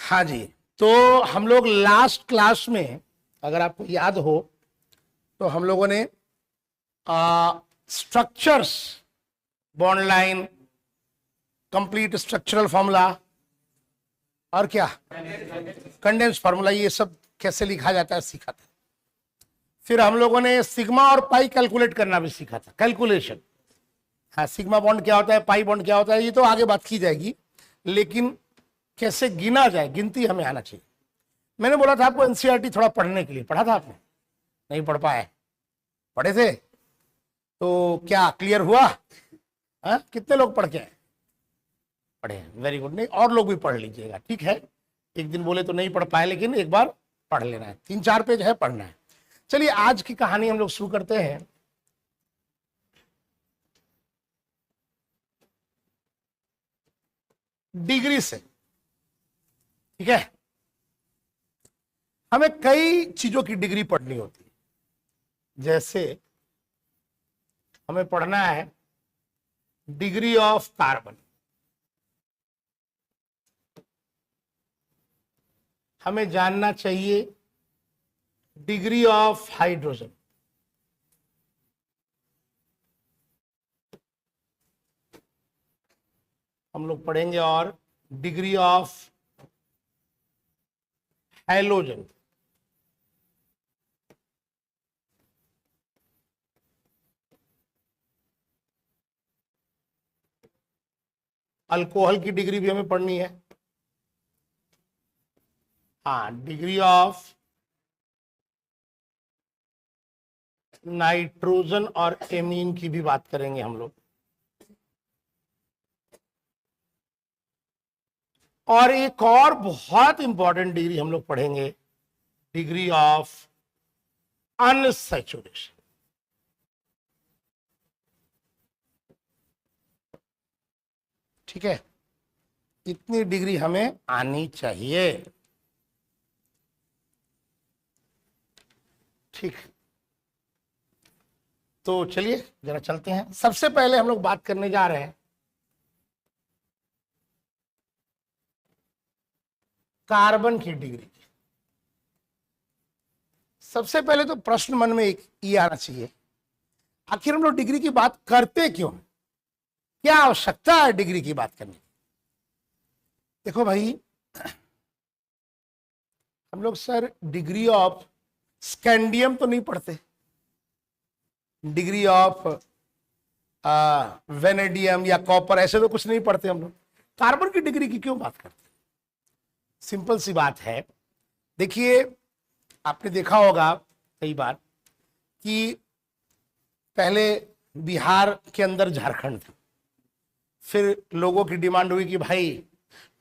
हाँ जी, तो हम लोग लास्ट क्लास में, अगर आपको याद हो, तो हम लोगों ने structures, bond line, complete structural formula और क्या कंडेंस फार्मूला, ये सब कैसे लिखा जाता है सीखा था। फिर हम लोगों ने सिग्मा और पाई कैलकुलेट करना भी सीखा था, कैलकुलेशन। हाँ, सिग्मा बॉन्ड क्या होता है, पाई बॉन्ड क्या होता है, ये तो आगे बात की जाएगी, लेकिन कैसे गिना जाए, गिनती हमें आना चाहिए। मैंने बोला था आपको एनसीईआरटी थोड़ा पढ़ने के लिए, पढ़ा था आपने? नहीं पढ़ पाए? पढ़े थे तो क्या क्लियर हुआ? कितने लोग पढ़ के आए? पढ़े, वेरी गुड। नहीं, और लोग भी पढ़ लीजिएगा, ठीक है। एक दिन बोले तो नहीं पढ़ पाए, लेकिन एक बार पढ़ लेना है, 3-4 पेज है, पढ़ना है। चलिए आज की कहानी हम लोग शुरू करते हैं। डिग्री से, ठीक है। हमें कई चीजों की डिग्री पढ़नी होती है। जैसे हमें पढ़ना है डिग्री ऑफ कार्बन, हमें जानना चाहिए डिग्री ऑफ हाइड्रोजन, हम लोग पढ़ेंगे, और डिग्री ऑफ हैलोजन, अल्कोहल की डिग्री भी हमें पढ़नी है। हाँ, डिग्री ऑफ नाइट्रोजन और एमीन की भी बात करेंगे हम लोग। और एक और बहुत इंपॉर्टेंट डिग्री हम लोग पढ़ेंगे, डिग्री ऑफ अनसैचुरेशन। ठीक है, इतनी डिग्री हमें आनी चाहिए। ठीक, तो चलिए जरा चलते हैं। सबसे पहले हम लोग बात करने जा रहे हैं कार्बन की डिग्री की। सबसे पहले तो प्रश्न मन में एक ये आना चाहिए, आखिर हम लोग डिग्री की बात करते क्यों? क्या आवश्यकता है डिग्री की बात करने की? देखो भाई, हम लोग सर डिग्री ऑफ स्कैंडियम तो नहीं पढ़ते, डिग्री ऑफ वेनेडियम या कॉपर, ऐसे तो कुछ नहीं पढ़ते हम लोग। कार्बन की डिग्री की क्यों बात करते? सिंपल सी बात है। देखिए, आपने देखा होगा कई बार कि पहले बिहार के अंदर झारखंड था, फिर लोगों की डिमांड हुई कि भाई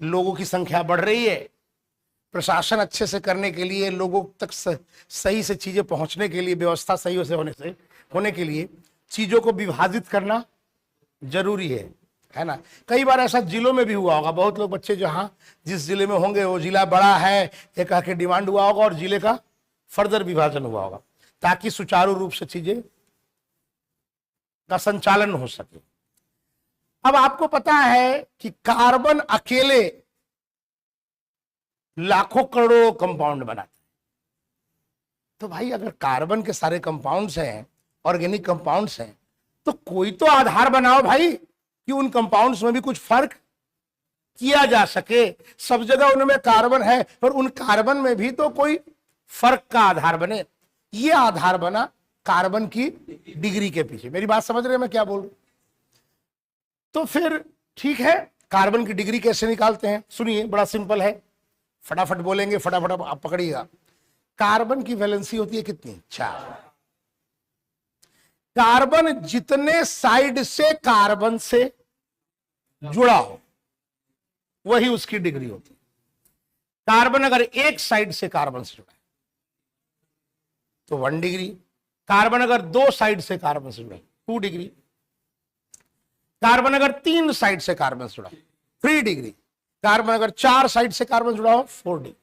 लोगों की संख्या बढ़ रही है, प्रशासन अच्छे से करने के लिए, लोगों तक सही से चीजें पहुंचने के लिए, व्यवस्था सही से होने के लिए चीजों को विभाजित करना जरूरी है ना। कई बार ऐसा जिलों में भी हुआ होगा, बहुत लोग बच्चे जहां जिस जिले में होंगे वो जिला बड़ा है ये कह के डिमांड हुआ होगा, और जिले का फर्दर विभाजन हुआ होगा, ताकि सुचारू रूप से चीजें का संचालन हो सके। अब आपको पता है कि कार्बन अकेले लाखों करोड़ों कंपाउंड बनाता है। तो भाई अगर कार्बन के सारे कंपाउंड्स हैं, ऑर्गेनिक कंपाउंड्स हैं, तो कोई तो आधार बनाओ भाई कि उन कंपाउंड्स में भी कुछ फर्क किया जा सके। सब जगह उनमें कार्बन है, पर उन कार्बन में भी तो कोई फर्क का आधार बने। ये आधार बना कार्बन की डिग्री के पीछे। मेरी बात समझ रहे हैं मैं क्या बोल रहा हूं? तो फिर ठीक है, कार्बन की डिग्री कैसे निकालते हैं? सुनिए, बड़ा सिंपल है, फटाफट बोलेंगे, फटाफट आप पकड़िएगा। कार्बन की वैलेंसी होती है कितनी? 4। कार्बन जितने साइड से कार्बन से जुड़ा हो वही उसकी डिग्री होती है। कार्बन अगर एक साइड से कार्बन से जुड़ा है तो 1 डिग्री, कार्बन अगर 2 साइड से कार्बन से जुड़ा है 2 डिग्री, कार्बन अगर 3 साइड से कार्बन से जुड़ा है 3 डिग्री, कार्बन अगर 4 साइड से कार्बन जुड़ा हो 4 डिग्री।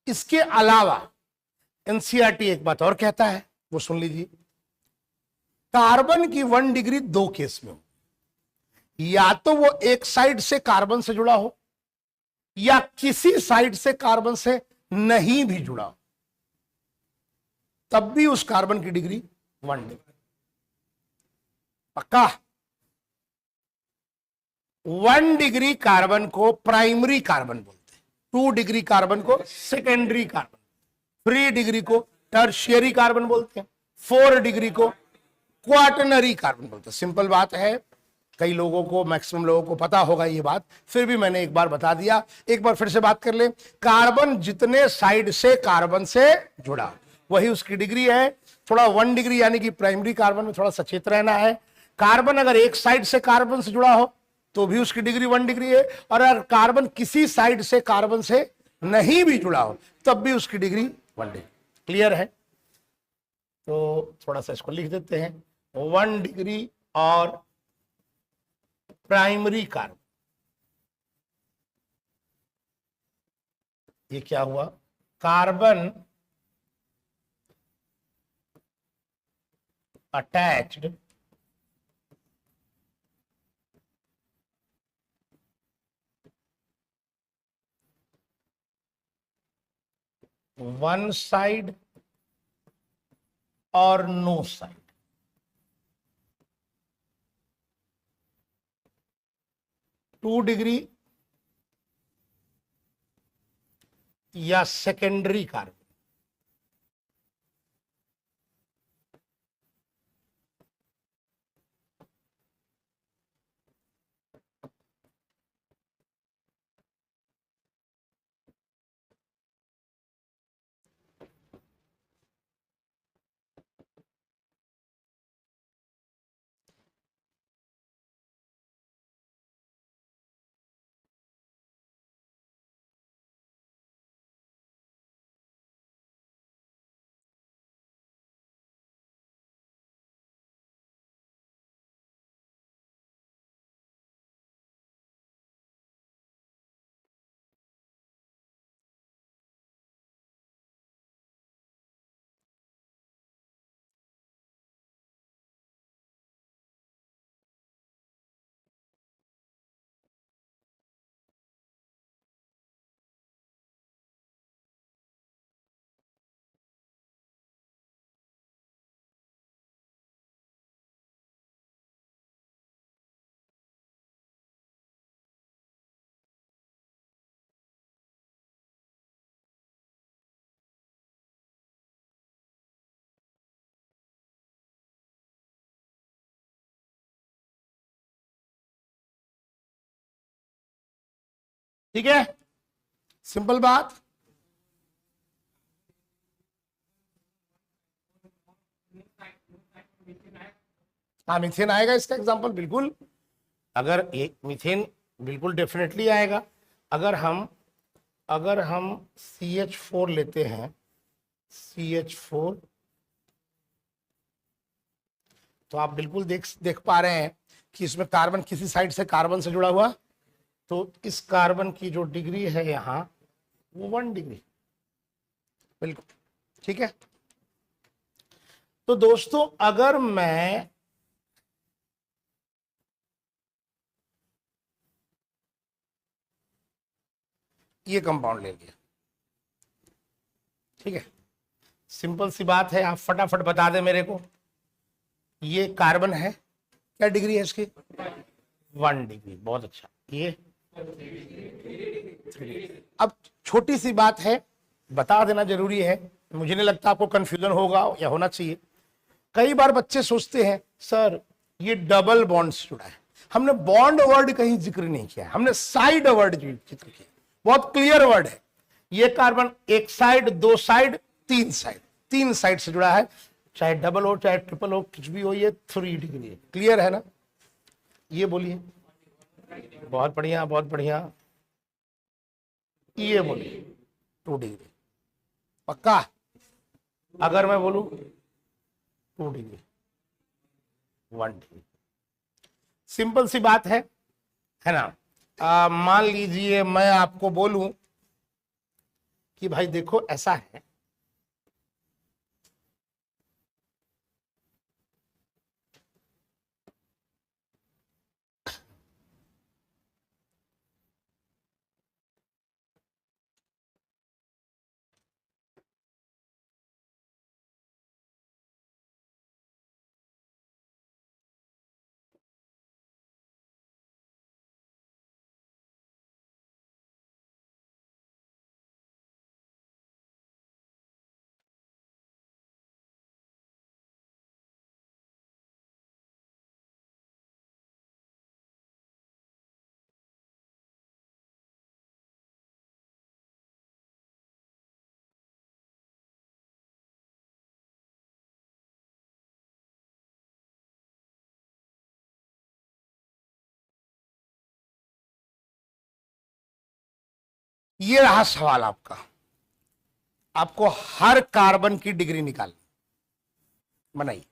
इसके अलावा एनसीईआरटी एक बात और कहता है, वो सुन लीजिए। कार्बन की 1 डिग्री 2 केस में हो, या तो वो एक साइड से कार्बन से जुड़ा हो, या किसी साइड से कार्बन से नहीं भी जुड़ा हो, तब भी उस कार्बन की डिग्री 1 डिग्री। पक्का? 1 डिग्री कार्बन को प्राइमरी कार्बन बोलते हैं, 2 डिग्री कार्बन को सेकेंडरी कार्बन, 3 डिग्री को टर्शियरी कार्बन बोलते हैं, 4 डिग्री को क्वाटरनरी कार्बन बोलते हैं। सिंपल बात है, कई लोगों को, मैक्सिमम लोगों को पता होगा ये बात, फिर भी मैंने एक बार बता दिया। एक बार फिर से बात कर ले। कार्बन जितने साइड से कार्बन से जुड़ा वही उसकी डिग्री है। थोड़ा 1 डिग्री यानी कि प्राइमरी कार्बन में थोड़ा सचेत रहना है। कार्बन अगर एक साइड से कार्बन से जुड़ा हो तो भी उसकी डिग्री 1 डिग्री है, और अगर कार्बन किसी साइड से कार्बन से नहीं भी जुड़ा हो तब भी उसकी डिग्री 1 डिग्री। क्लियर है? तो थोड़ा सा इसको लिख देते हैं। 1 डिग्री और प्राइमरी कार्बन, ये क्या हुआ? कार्बन अटैच्ड वन साइड और नो साइड। टू डिग्री या सेकेंडरी कार्बन। ठीक है, सिंपल बात। हाँ, मीथेन आएगा इसका एग्जांपल, बिल्कुल। अगर एक मीथेन बिल्कुल डेफिनेटली आएगा। अगर हम CH4 लेते हैं, CH4, तो आप बिल्कुल देख पा रहे हैं कि इसमें कार्बन किसी साइड से कार्बन से जुड़ा हुआ, तो इस कार्बन की जो डिग्री है यहां वो 1 डिग्री, बिल्कुल ठीक है। तो दोस्तों, अगर मैं ये कंपाउंड ले लिया, ठीक है, सिंपल सी बात है, आप फटाफट बता दें मेरे को, ये कार्बन है, क्या डिग्री है इसकी? 1 डिग्री। बहुत अच्छा। ये अब छोटी सी बात है, बता देना जरूरी है, मुझे नहीं लगता आपको कंफ्यूजन होगा या होना चाहिए। कई बार बच्चे सोचते हैं सर ये डबल बॉन्ड से जुड़ा है, हमने बॉन्ड वर्ड कहीं जिक्र नहीं किया, हमने साइड वर्ड जिक्र किया। बहुत क्लियर वर्ड है, ये कार्बन एक साइड, 2 साइड, 3 साइड, 3 साइड से जुड़ा है, चाहे डबल हो चाहे ट्रिपल हो, कुछ भी हो, ये 3 डिग्री है। क्लियर है ना? ये बोलिए। बहुत बढ़िया, बहुत बढ़िया। ये बोलिए 2 डिग्री। पक्का? अगर मैं बोलूं 2 डिग्री, 1 डिग्री, सिंपल सी बात है ना? मान लीजिए मैं आपको बोलूं कि भाई देखो ऐसा है, ये रहा सवाल आपका, आपको हर कार्बन की डिग्री निकालनी। बनाइए।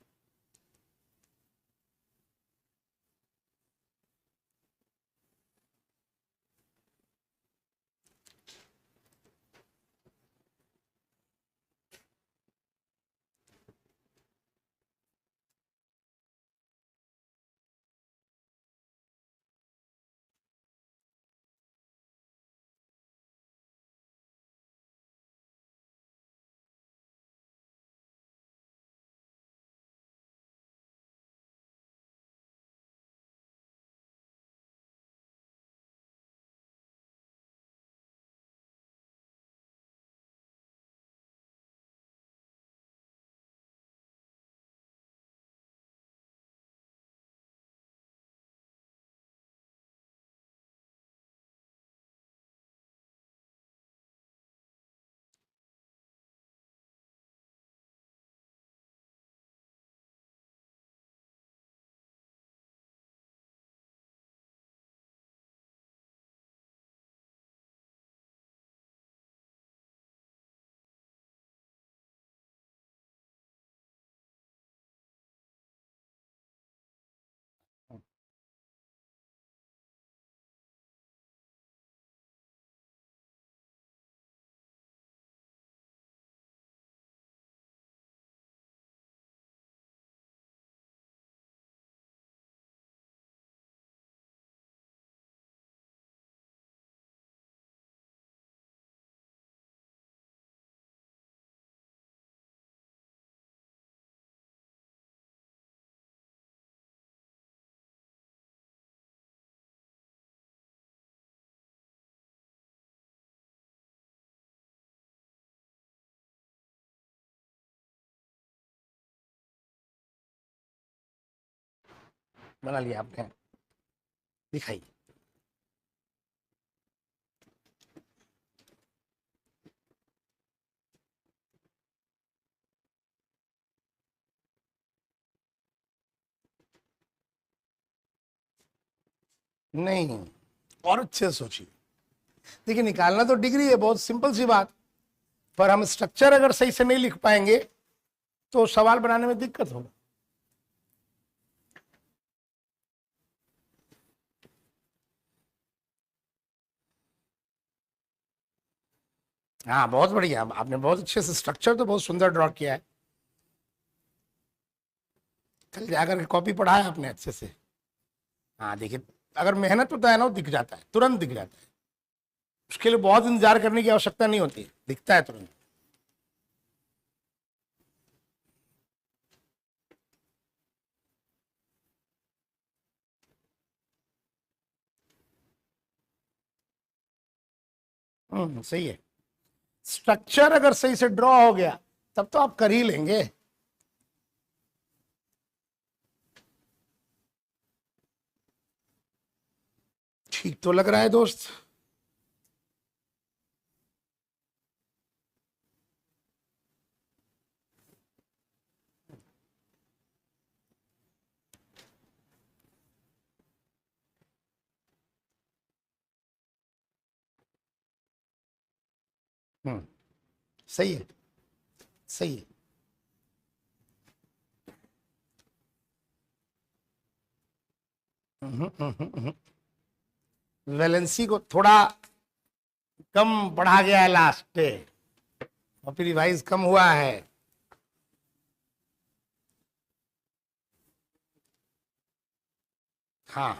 बना लिया आपने, दिखाइए। नहीं, और अच्छे से सोचिए। देखिए, निकालना तो डिग्री है, बहुत सिंपल सी बात, पर हम स्ट्रक्चर अगर सही से नहीं लिख पाएंगे तो सवाल बनाने में दिक्कत होगा। हाँ, बहुत बढ़िया, आपने बहुत अच्छे से स्ट्रक्चर तो बहुत सुंदर ड्रॉ किया है। कल जाकर के कॉपी पढ़ा है आपने अच्छे से। हाँ देखिए, अगर मेहनत होता है ना, वो दिख जाता है, तुरंत दिख जाता है। उसके लिए बहुत इंतजार करने की आवश्यकता नहीं होती, दिखता है तुरंत। सही है। स्ट्रक्चर अगर सही से ड्रॉ हो गया तब तो आप कर ही लेंगे। ठीक तो लग रहा है दोस्त। सही है, सही है। वैलेंसी को थोड़ा कम पढ़ा गया है लास्ट पे, और फिर रिवाइज कम हुआ है। हाँ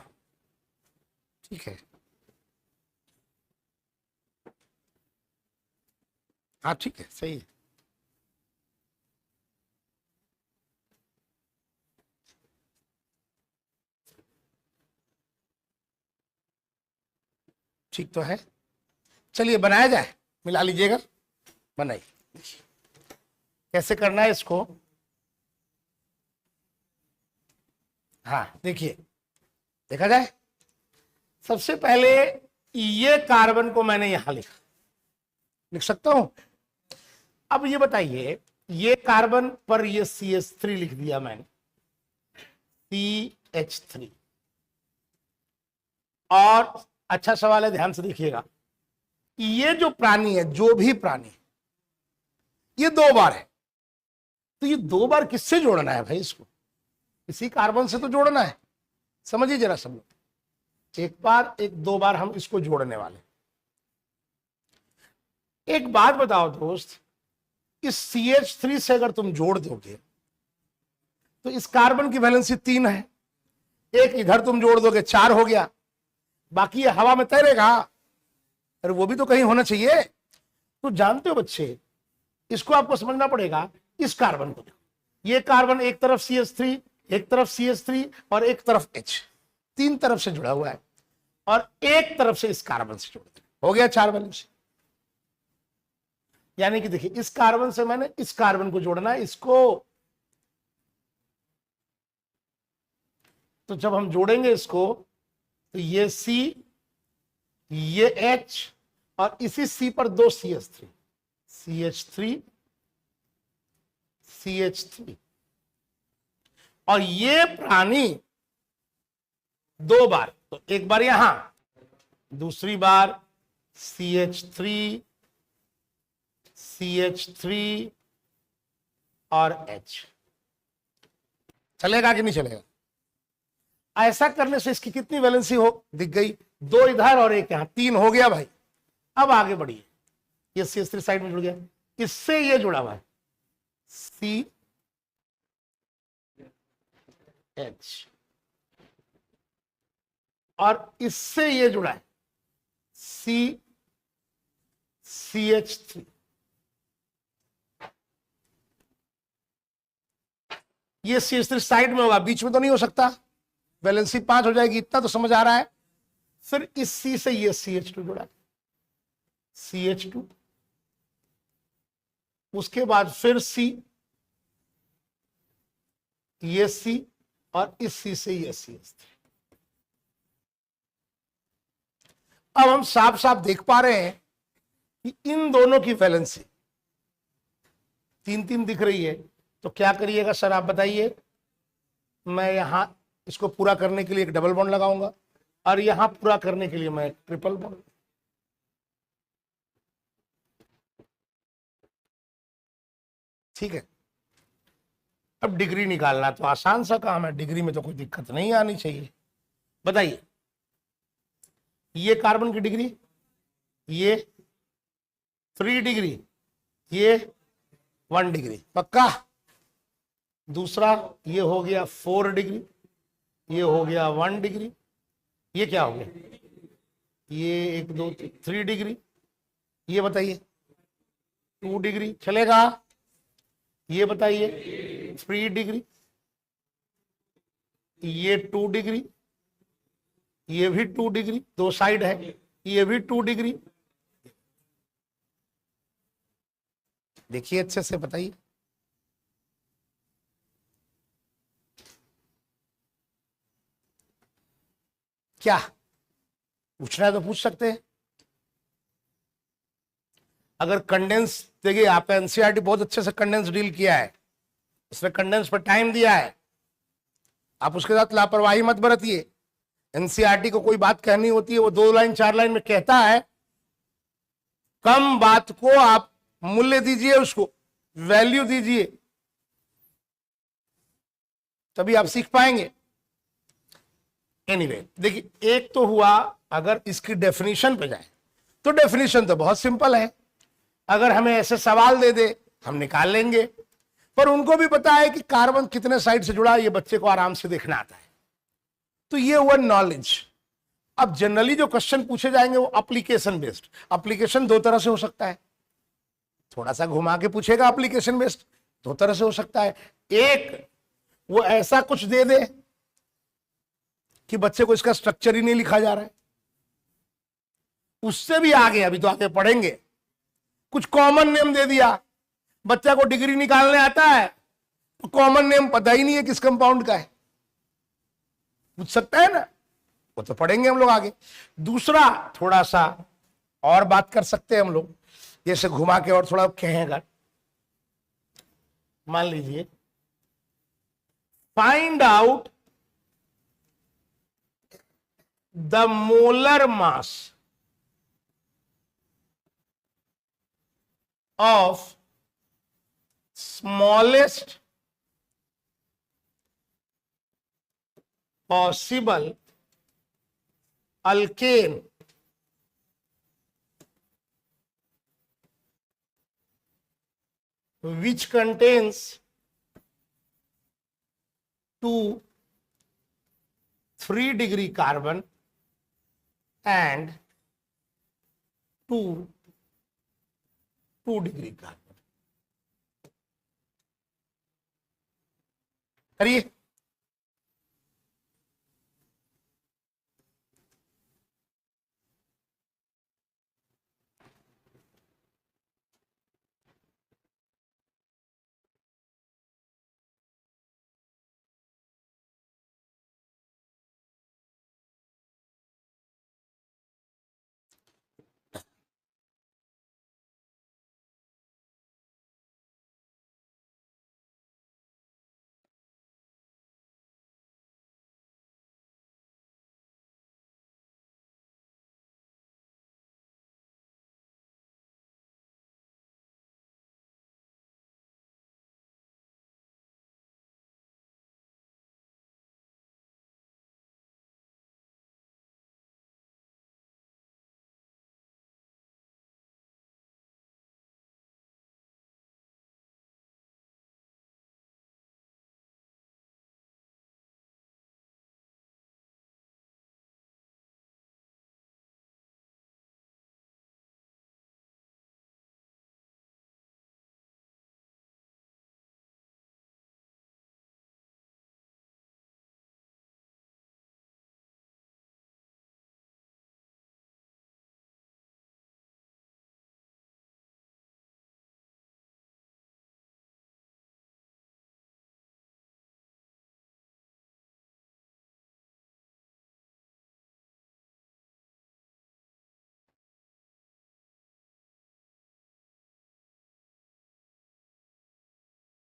ठीक है। हाँ ठीक है, सही है। ठीक तो है। चलिए बनाया जाए, मिला लीजिएगा, बनाइए। कैसे करना है इसको? हाँ देखिए, देखा जाए। सबसे पहले ये कार्बन को मैंने यहां लिखा, लिख सकता हूं। अब ये बताइए, ये कार्बन पर ये CH3 लिख दिया मैंने, CH3। और अच्छा सवाल है, ध्यान से देखिएगा, ये जो प्राणी है, जो भी प्राणी, ये 2 बार है, तो ये 2 बार किससे जोड़ना है भाई? इसको इसी कार्बन से तो जोड़ना है। समझिए जरा सब लोग, 1 बार 2 बार हम इसको जोड़ने वाले। एक बात बताओ दोस्त, इस CH3 से अगर तुम जोड़ दोगे तो इस कार्बन की वैलेंसी 3 है, एक इधर तुम जोड़ दोगे 4 हो गया, बाकी ये हवा में तैरेगा, अरे वो भी तो कहीं होना चाहिए। तो जानते हो बच्चे, इसको आपको समझना पड़ेगा। इस कार्बन को, ये कार्बन एक तरफ CH3, एक तरफ CH3 और एक तरफ H, 3 तरफ से जुड़ा हुआ है, और एक तरफ से इस कार्बन से जोड़ दिया, हो गया 4 वैलेंसी। यानी कि देखिए, इस कार्बन से मैंने इस कार्बन को जोड़ना है, इसको। तो जब हम जोड़ेंगे इसको, तो ये C, ये H, और इसी C पर 2 CH3, CH3, CH3, और ये प्राणी 2 बार, तो एक बार यहां, दूसरी बार CH3, CH3 और H। चलेगा कि नहीं चलेगा? ऐसा करने से इसकी कितनी वैलेंसी हो दिख गई? 2 इधर और 1 यहां, 3 हो गया भाई। अब आगे बढ़िए, ये CH3 साइड में जुड़ गया, इससे ये जुड़ा हुआ है CH, और इससे ये जुड़ा है CH3। ये CH3 साइड में होगा, बीच में तो नहीं हो सकता, वैलेंसी 5 हो जाएगी, इतना तो समझ आ रहा है। फिर इस C से ये CH2 जुड़ा, CH2, उसके बाद फिर C, ये C, और इस C से ये CH3। अब हम साफ साफ देख पा रहे हैं कि इन दोनों की वैलेंसी 3-3 दिख रही है। तो क्या करिएगा सर आप बताइए? मैं यहां इसको पूरा करने के लिए एक डबल बॉन्ड लगाऊंगा, और यहां पूरा करने के लिए मैं एक ट्रिपल बॉन्ड। ठीक है, अब डिग्री निकालना तो आसान सा काम है, डिग्री में तो कोई दिक्कत नहीं आनी चाहिए। बताइए, ये कार्बन की डिग्री, ये 3 डिग्री, ये 1 डिग्री, पक्का? दूसरा ये हो गया 4 डिग्री, ये हो गया 1 डिग्री, ये क्या हो गया? ये 1 2 3 डिग्री, ये बताइए 2 डिग्री, चलेगा? ये बताइए 3 डिग्री, ये 2 डिग्री, ये भी 2 डिग्री, 2 साइड है, ये भी 2 डिग्री। देखिए अच्छे से बताइए, क्या पूछना है तो पूछ सकते हैं। अगर कंडेंस, देखिए आपका एनसीईआरटी बहुत अच्छे से कंडेंस डील किया है, उसने कंडेंस पर टाइम दिया है, आप उसके साथ लापरवाही मत बरतिए। एनसीईआरटी को कोई बात कहनी होती है, वो 2 लाइन 4 लाइन में कहता है, कम बात को आप मूल्य दीजिए, उसको वैल्यू दीजिए, तभी आप सीख पाएंगे। एनीवे, देखिए एक तो हुआ, अगर इसकी डेफिनेशन पे जाए तो डेफिनेशन तो बहुत सिंपल है, अगर हमें ऐसे सवाल दे दे हम निकाल लेंगे, पर उनको भी पता है कि कार्बन कितने साइड से जुड़ा है, ये बच्चे को आराम से देखना आता है। तो ये हुआ नॉलेज। अब जनरली जो क्वेश्चन पूछे जाएंगे वो एप्लीकेशन बेस्ड। एप्लीकेशन 2 तरह से हो सकता है, थोड़ा सा घुमा के पूछेगा, एप्लीकेशन बेस्ड 2 तरह से हो सकता है। एक, वो ऐसा कुछ दे दे कि बच्चे को इसका स्ट्रक्चर ही नहीं लिखा जा रहा है, उससे भी आगे, अभी तो आगे पढ़ेंगे, कुछ कॉमन नेम दे दिया, बच्चा को डिग्री निकालने आता है तो कॉमन नेम पता ही नहीं है किस कंपाउंड का है, पूछ सकता है ना, वो तो पढ़ेंगे हम लोग आगे। दूसरा, थोड़ा सा और बात कर सकते हैं हम लोग, जैसे घुमा के और थोड़ा कहेंगे, मान लीजिए find out the molar mass of smallest possible alkane which contains 2 3-degree carbon and 2 2-degree carbon. करिए।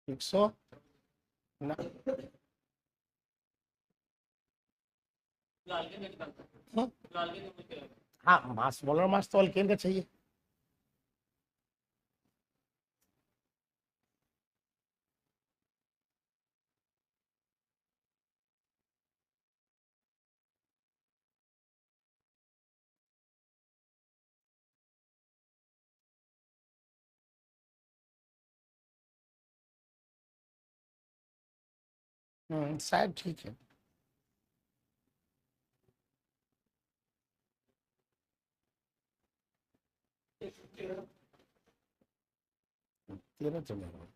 एक सौ ना हाँ, मास मोलर मास तो अल्केन का चाहिए। शायद ठीक है। तेरह चलेगा।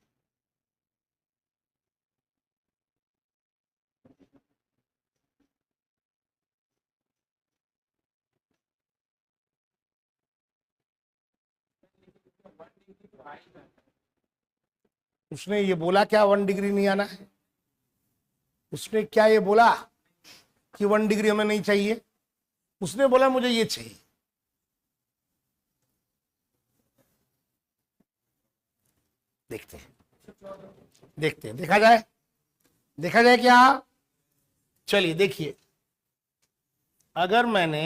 उसने ये बोला क्या 1 डिग्री नहीं आना है? उसने क्या ये बोला कि 1 डिग्री हमें नहीं चाहिए? उसने बोला मुझे ये चाहिए। देखते हैं, देखते हैं, देखा जाए, देखा जाए क्या। चलिए देखिए, अगर मैंने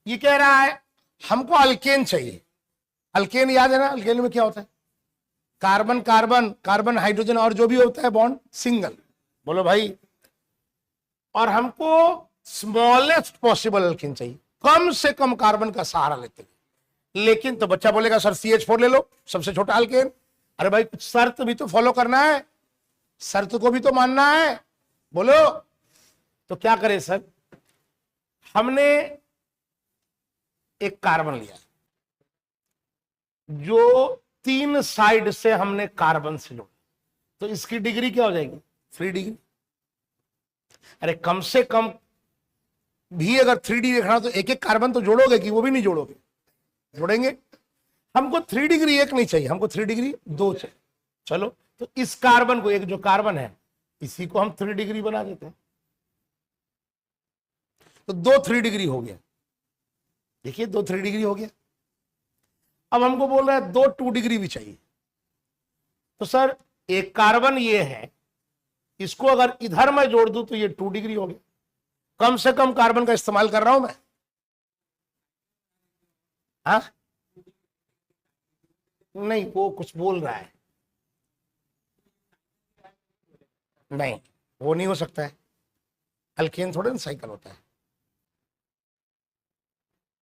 ये कह रहा है हमको अल्केन चाहिए। अल्केन याद है ना, अल्केन में क्या होता है? कार्बन कार्बन, कार्बन हाइड्रोजन और जो भी होता है बॉन्ड सिंगल। बोलो भाई। और हमको स्मॉलेस्ट पॉसिबल अल्केन चाहिए, कम से कम कार्बन का सहारा लेते हुए। लेकिन तो बच्चा बोलेगा सर CH4 ले लो, सबसे छोटा अल्केन। अरे भाई कुछ शर्त भी तो फॉलो करना है, शर्त को भी तो मानना है। बोलो तो क्या करें सर? हमने एक कार्बन लिया जो 3 साइड से हमने कार्बन से जोड़ा, तो इसकी डिग्री क्या हो जाएगी? 3 डिग्री। अरे कम से कम भी अगर 3D देखना तो एक एक कार्बन तो जोड़ोगे कि वो भी नहीं जोड़ोगे? जोड़ेंगे। हमको 3 डिग्री एक नहीं चाहिए, हमको 3 डिग्री 2 चाहिए। चलो तो इस कार्बन को, एक जो कार्बन है इसी को हम 3 डिग्री बना देते हैं, तो 2 3 डिग्री हो गया। देखिए 2 3 डिग्री हो गया। अब हमको बोल रहा है 2 2 डिग्री भी चाहिए। तो सर एक कार्बन ये है, इसको अगर इधर मैं जोड़ दूं तो ये 2 डिग्री हो गया। कम से कम कार्बन का इस्तेमाल कर रहा हूं मैं। हाँ नहीं, वो कुछ बोल रहा है। नहीं, वो नहीं हो सकता है, अल्केन थोड़े ना साइकिल होता है।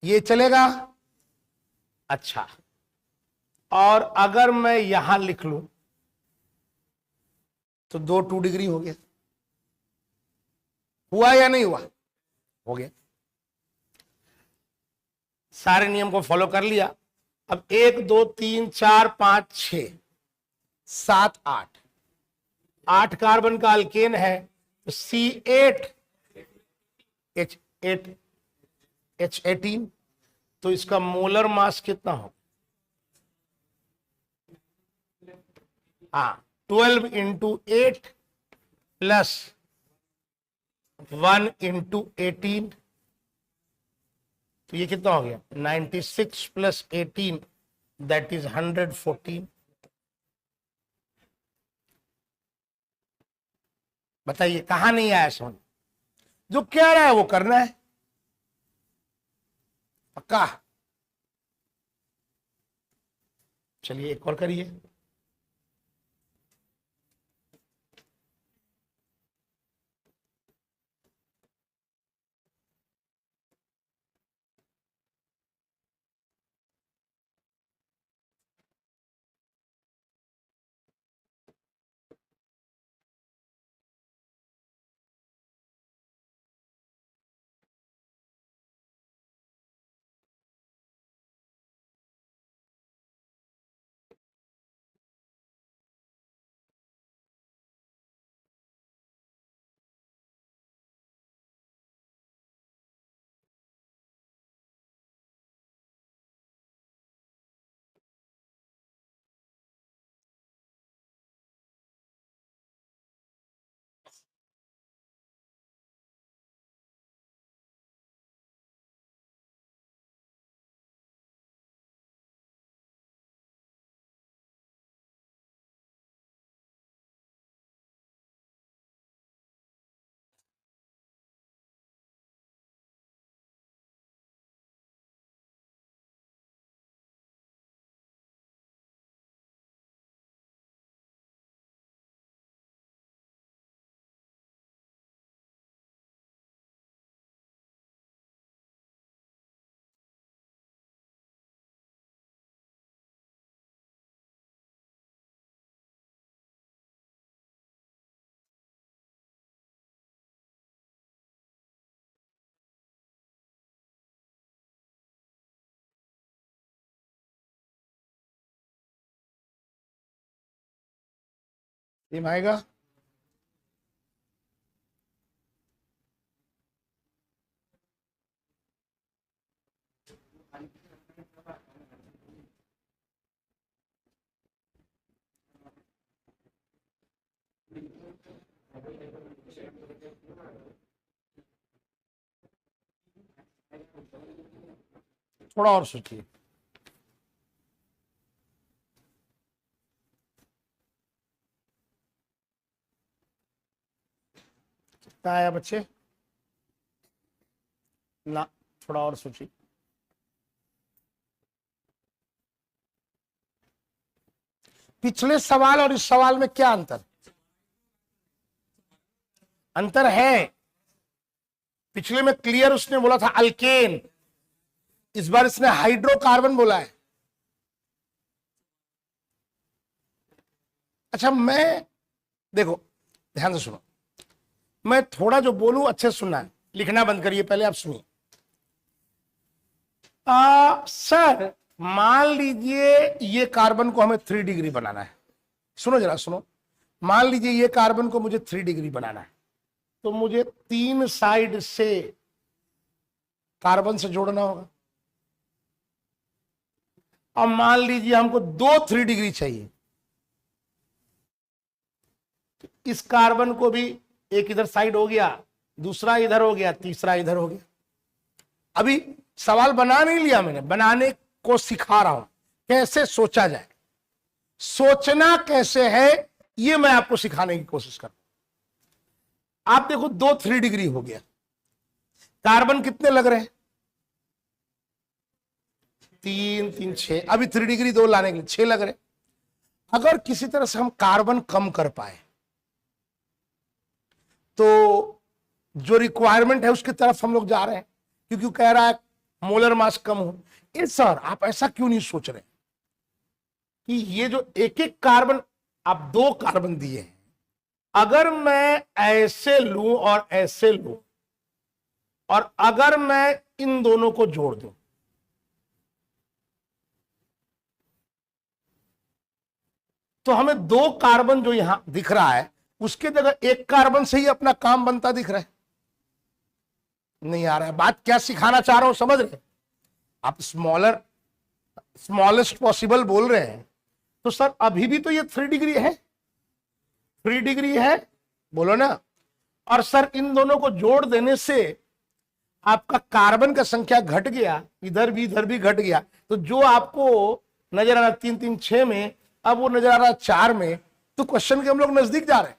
ये चलेगा। अच्छा, और अगर मैं यहां लिख लूं तो 2 डिग्री हो गया। हुआ या नहीं हुआ? हो गया। सारे नियम को फॉलो कर लिया। अब 1 2 3 4 5 6 7 8, 8 कार्बन का अल्केन है, तो C8H18, तो इसका मोलर मास कितना हो? हाँ, 12 इंटू 8 प्लस 1 इंटू 18, तो ये कितना हो गया? 96 प्लस 18, दैट इज 114। बताइए कहां नहीं आया समझ? जो कह रहा है वो करना है, पक्का? चलिए एक और करिए। टीम आएगा। थोड़ा और सोचिए। कितना आया बच्चे? ना, थोड़ा और सोचिए। पिछले सवाल और इस सवाल में क्या अंतर? अंतर है। पिछले में क्लियर उसने बोला था अल्केन, इस बार इसने हाइड्रोकार्बन बोला है। अच्छा, मैं देखो ध्यान से सुनो, मैं थोड़ा जो बोलूं अच्छे से सुनना है, लिखना बंद करिए पहले, आप सुनिए। सर मान लीजिए ये कार्बन को हमें 3 डिग्री बनाना है। सुनो जरा सुनो, मान लीजिए ये कार्बन को मुझे 3 डिग्री बनाना है, तो मुझे 3 साइड से कार्बन से जोड़ना होगा। अब मान लीजिए हमको 3 डिग्री चाहिए, तो इस कार्बन को भी एक इधर साइड हो गया, दूसरा इधर हो गया, तीसरा इधर हो गया। अभी सवाल बना नहीं लिया मैंने, बनाने को सिखा रहा हूं कैसे सोचा जाए। सोचना कैसे है ये मैं आपको सिखाने की कोशिश कर रहा हूं। आप देखो 3 डिग्री हो गया, कार्बन कितने लग रहे हैं? 3 3 6, अभी 3 डिग्री 2 लाने के लिए 6 लग रहे। अगर किसी तरह से हम कार्बन कम कर पाए तो जो रिक्वायरमेंट है उसकी तरफ हम लोग जा रहे हैं, क्योंकि वो कह रहा है मोलर मास कम हो। ये सर आप ऐसा क्यों नहीं सोच रहे कि ये जो एक एक कार्बन, आप 2 कार्बन दिए हैं, अगर मैं ऐसे लूं और ऐसे लूं, और अगर मैं इन दोनों को जोड़ दूं, तो हमें 2 कार्बन जो यहां दिख रहा है उसके जगह 1 कार्बन से ही अपना काम बनता दिख रहा है। नहीं आ रहा है? बात क्या सिखाना चाह रहा हूं समझ रहे? आप स्मॉलेस्ट पॉसिबल बोल रहे हैं, तो सर अभी भी तो ये 3 डिग्री है, 3 डिग्री है, बोलो ना। और सर इन दोनों को जोड़ देने से आपका कार्बन का संख्या घट गया, इधर भी घट गया, तो जो आपको नजर आ रहा 3 3 6 में, अब वो नजर आ रहा 4 में, तो क्वेश्चन के हम लोग नजदीक जा रहे हैं।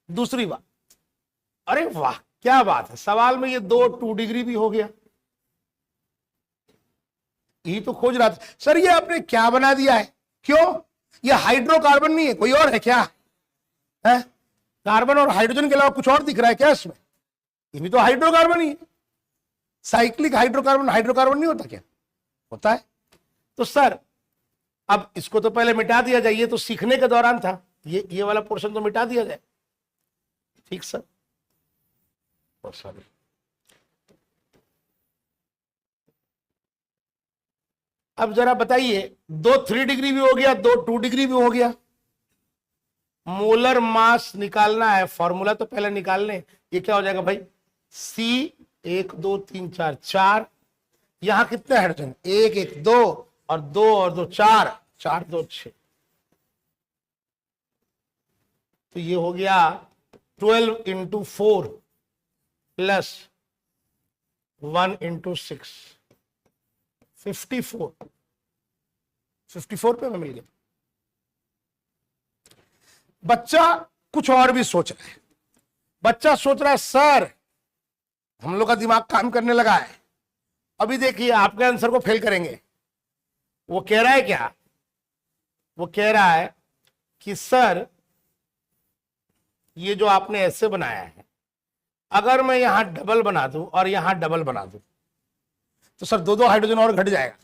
दूसरी बात, अरे वाह क्या बात है, सवाल में ये 2 डिग्री भी हो गया। यही तो खोज रहा था सर, ये आपने क्या बना दिया है? क्यों? ये हाइड्रोकार्बन नहीं है, कोई और है क्या? है कार्बन और हाइड्रोजन के अलावा कुछ और दिख रहा है क्या इसमें? ये भी तो हाइड्रोकार्बन ही है। साइक्लिक हाइड्रोकार्बन नहीं होता क्या? होता है। तो सर अब इसको तो पहले मिटा दिया जाए, ये तो सीखने के दौरान था, ये वाला पोर्शन तो मिटा दिया जाए। ठीक सर, सॉरी। अब जरा बताइए, 2 3 डिग्री भी हो गया, 2 डिग्री भी हो गया। मोलर मास निकालना है, फॉर्मूला तो पहले निकाल लें। ये क्या हो जाएगा भाई? C 1 2 3 4 4, यहां कितने हाइड्रोजन? 1 1 2 और 2 और 2 4, 4 2 6, तो ये हो गया 12 × 4 प्लस 1 × 6, 54 पे हमें मिल गया। बच्चा कुछ और भी सोच रहा है। बच्चा सोच रहा है सर हम लोग का दिमाग काम करने लगा है, अभी देखिए आपके आंसर को फेल करेंगे। वो कह रहा है क्या? वो कह रहा है कि सर ये जो आपने ऐसे बनाया है, अगर मैं यहां डबल बना दूं और यहां डबल बना दूं, तो सर 2 हाइड्रोजन और घट जाएगा।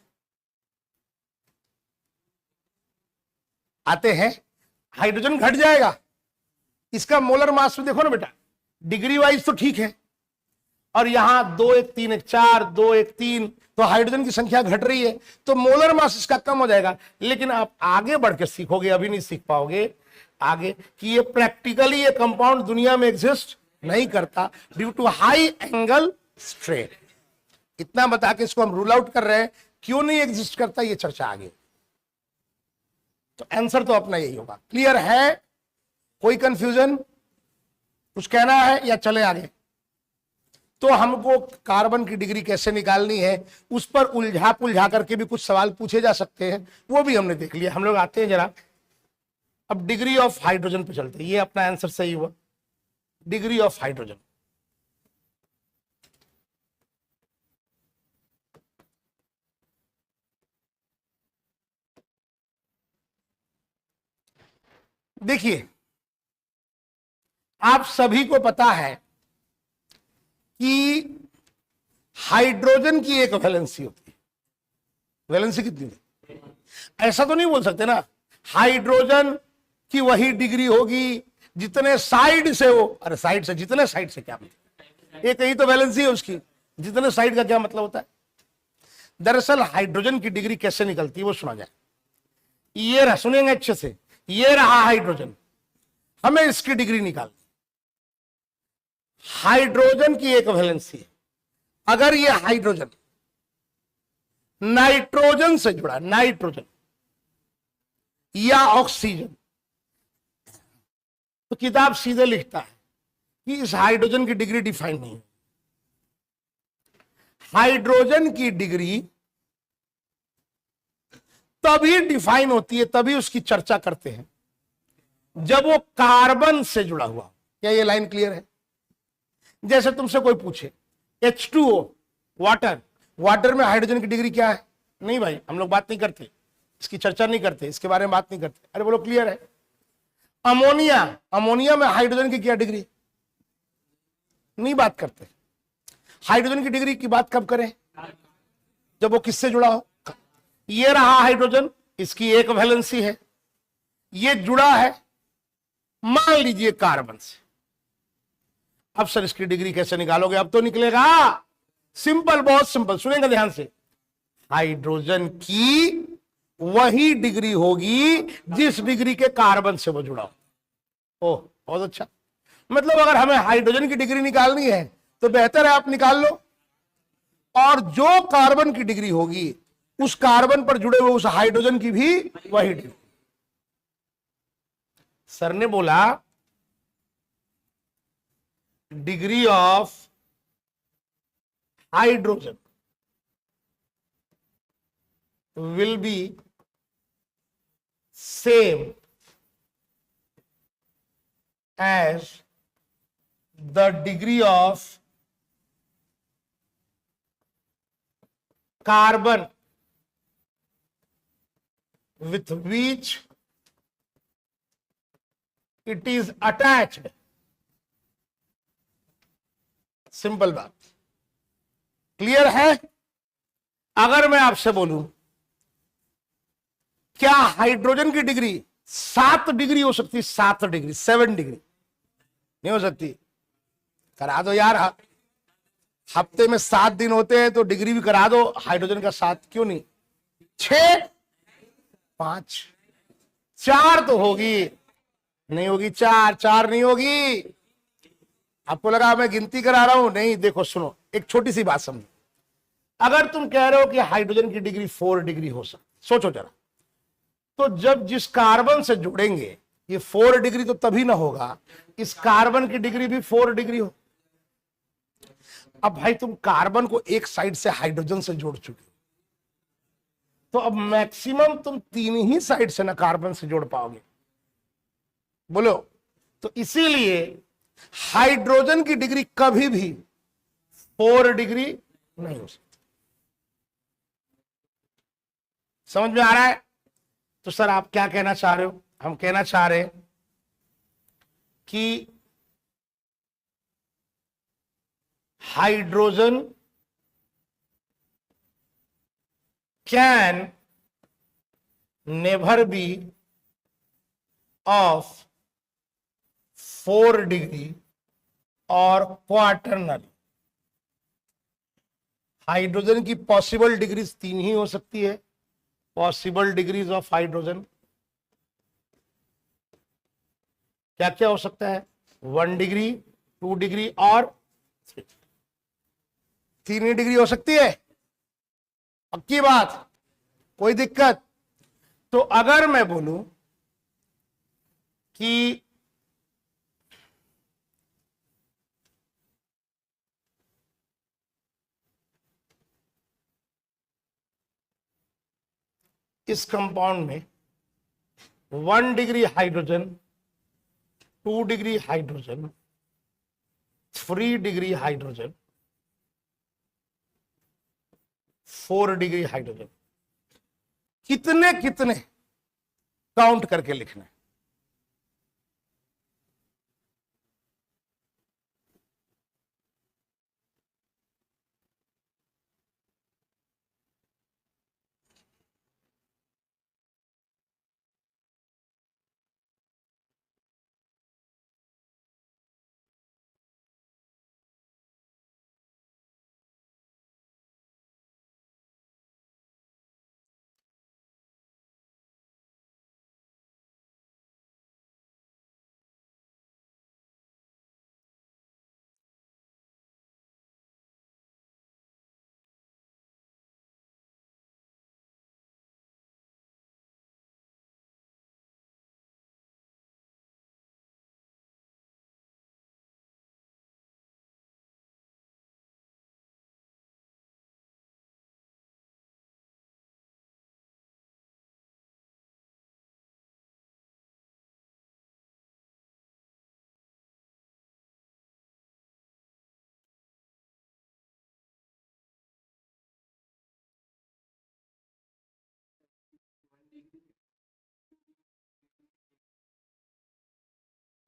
आते हैं, हाइड्रोजन घट जाएगा। इसका मोलर मास देखो ना बेटा, डिग्री वाइज तो ठीक है, और यहां 2 1 3 1 4, 2 1 3, तो हाइड्रोजन की संख्या घट रही है, तो मोलर मास इसका कम हो जाएगा। लेकिन आप आगे बढ़ के सीखोगे, अभी नहीं सीख पाओगे आगे, कि ये प्रैक्टिकली ये कंपाउंड दुनिया में एग्जिस्ट नहीं करता due to high angle strain. इतना बता के इसको हम रूल आउट कर रहे हैं, क्यों नहीं एग्जिस्ट करता ये चर्चा आगे। तो आंसर तो अपना यही होगा। क्लियर है? कोई कंफ्यूजन? कुछ कहना है या चले आगे? तो हमको कार्बन की डिग्री कैसे निकालनी है, उस पर उलझा पुलझा करके भी कुछ सवाल पूछे जा सकते हैं, वो भी हमने देख लिया। हम लोग आते हैं जरा अब डिग्री ऑफ हाइड्रोजन पे चलते हैं। ये अपना आंसर सही हुआ, डिग्री ऑफ हाइड्रोजन। देखिए आप सभी को पता है कि हाइड्रोजन की एक वैलेंसी होती है। वैलेंसी कितनी है? ऐसा तो नहीं बोल सकते ना हाइड्रोजन की वही डिग्री होगी जितने साइड से हो। अरे साइड से, जितने साइड से क्या मतलब? एक ही तो वैलेंसी है उसकी, जितने साइड का क्या मतलब होता है? दरअसल हाइड्रोजन की डिग्री कैसे निकलती है वो सुना जाए। ये रहा, सुनेंगे अच्छे से, ये रहा हाइड्रोजन, हमें इसकी डिग्री निकालनी। हाइड्रोजन की एक वैलेंसी है, अगर ये हाइड्रोजन नाइट्रोजन से जुड़ा, नाइट्रोजन या ऑक्सीजन, तो किताब सीधे लिखता है कि इस हाइड्रोजन की डिग्री डिफाइन नहीं है। हाइड्रोजन की डिग्री तभी डिफाइन होती है, तभी उसकी चर्चा करते हैं जब वो कार्बन से जुड़ा हुआ। क्या ये लाइन क्लियर है? जैसे तुमसे कोई पूछे H2O वाटर, वाटर में हाइड्रोजन की डिग्री क्या है? नहीं भाई, हम लोग बात नहीं करते, इसकी चर्चा नहीं करते, इसके बारे में बात नहीं करते। अरे बोलो क्लियर है। अमोनिया, अमोनिया में हाइड्रोजन की क्या डिग्री, नहीं बात करते। हाइड्रोजन की डिग्री की बात कब करें, जब वो किससे जुड़ा हो। ये रहा हाइड्रोजन, इसकी एक वैलेंसी है, ये जुड़ा है मान लीजिए कार्बन से। अब सर इसकी डिग्री कैसे निकालोगे, अब तो निकलेगा सिंपल, बहुत सिंपल, सुनेंगे ध्यान से। हाइड्रोजन की वही डिग्री होगी जिस डिग्री के कार्बन से वो जुड़ा हो। ओह बहुत अच्छा, मतलब अगर हमें हाइड्रोजन की डिग्री निकालनी है तो बेहतर है आप निकाल लो, और जो कार्बन की डिग्री होगी उस कार्बन पर जुड़े हुए उस हाइड्रोजन की भी वही डिग्री। सर ने बोला degree of hydrogen will be same as the degree of carbon with which it is attached। Simple बात, क्लियर है। अगर मैं आपसे बोलूं क्या हाइड्रोजन की डिग्री 7 डिग्री हो सकती है, 7 डिग्री, 7 डिग्री नहीं हो सकती, करा दो यार। हफ्ते में 7 दिन होते हैं तो डिग्री भी करा दो हाइड्रोजन का 7, क्यों नहीं, 6, 5, 4 तो होगी, नहीं होगी, 4, 4 नहीं होगी। आपको लगा मैं गिनती करा रहा हूं, नहीं, देखो सुनो, एक छोटी सी बात समझो। अगर तुम कह रहे हो कि हाइड्रोजन की डिग्री 4 डिग्री हो सकती, सोचो जरा, तो जब जिस कार्बन से जुड़ेंगे ये 4 डिग्री तो तभी ना होगा इस कार्बन की डिग्री भी 4 डिग्री हो। अब भाई तुम कार्बन को एक साइड से हाइड्रोजन से जोड़ चुके हो, तो अब मैक्सिमम तुम 3 ही साइड से ना कार्बन से जोड़ पाओगे, बोलो। तो इसीलिए हाइड्रोजन की डिग्री कभी भी 4 डिग्री नहीं हो सकती। समझ में आ रहा है। तो सर आप क्या कहना चाह रहे हो, हम कहना चाह रहे हैं कि hydrogen can never be of 4 degree और क्वाटरनरी। हाइड्रोजन की पॉसिबल डिग्रीज 3 ही हो सकती है। पॉसिबल डिग्रीज ऑफ हाइड्रोजन क्या क्या हो सकता है, 1 डिग्री, 2 डिग्री और 3 ही डिग्री हो सकती है। पक्की बात, कोई दिक्कत। तो अगर मैं बोलूं कि इस कंपाउंड में 1 degree hydrogen, 2 degree hydrogen, 3 degree hydrogen, 4 degree hydrogen, कितने कितने काउंट करके लिखना है।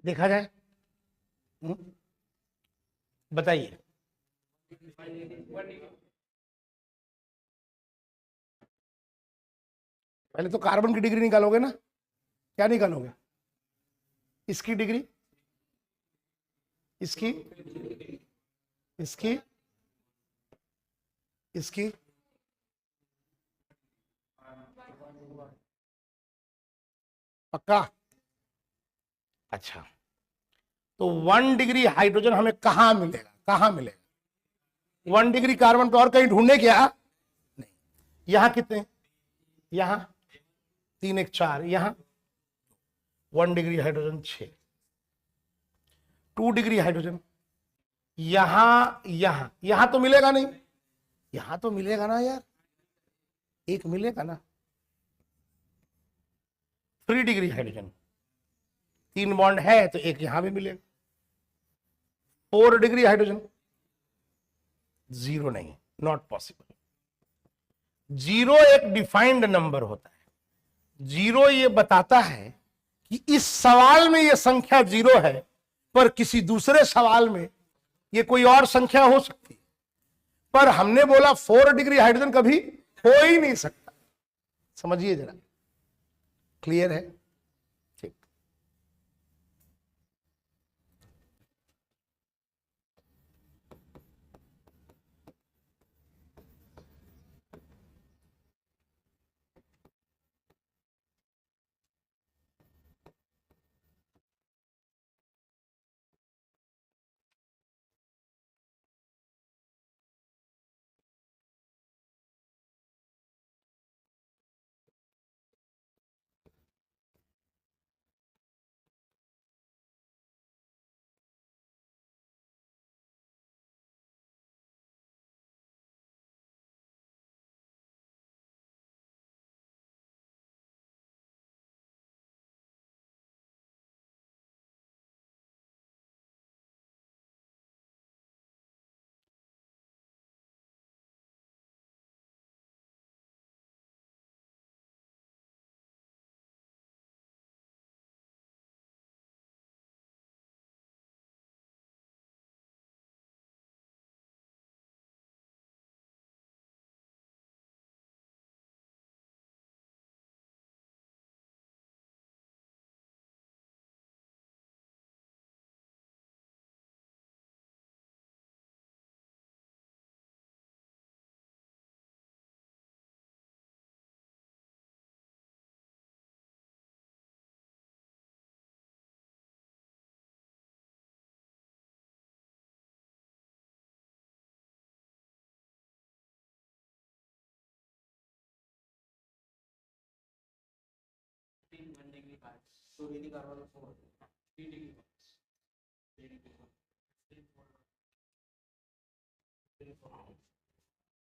देखा जाए, बताइए। पहले तो कार्बन की डिग्री निकालोगे ना, क्या निकालोगे? इसकी डिग्री, इसकी, इसकी, इसकी, पक्का? अच्छा, तो 1 डिग्री हाइड्रोजन हमें कहां मिलेगा, कहां मिलेगा? 1 डिग्री कार्बन पे और कहीं ढूंढने क्या? नहीं। यहां कितने? यहां 3 1 4, यहां 1 डिग्री हाइड्रोजन 6, 2 डिग्री हाइड्रोजन यहां तो मिलेगा नहीं, यहां तो मिलेगा ना यार, एक मिलेगा ना। 3 डिग्री हाइड्रोजन, 3 बॉन्ड है तो एक यहां भी मिलेगा। 4 डिग्री हाइड्रोजन, 0 नहीं, नॉट पॉसिबल। 0 एक डिफाइंड नंबर होता है। 0 ये बताता है कि इस सवाल में ये संख्या 0 है, पर किसी दूसरे सवाल में ये कोई और संख्या हो सकती है। पर हमने बोला 4 डिग्री हाइड्रोजन कभी हो ही नहीं सकता। समझिए जरा, क्लियर है? ठीक।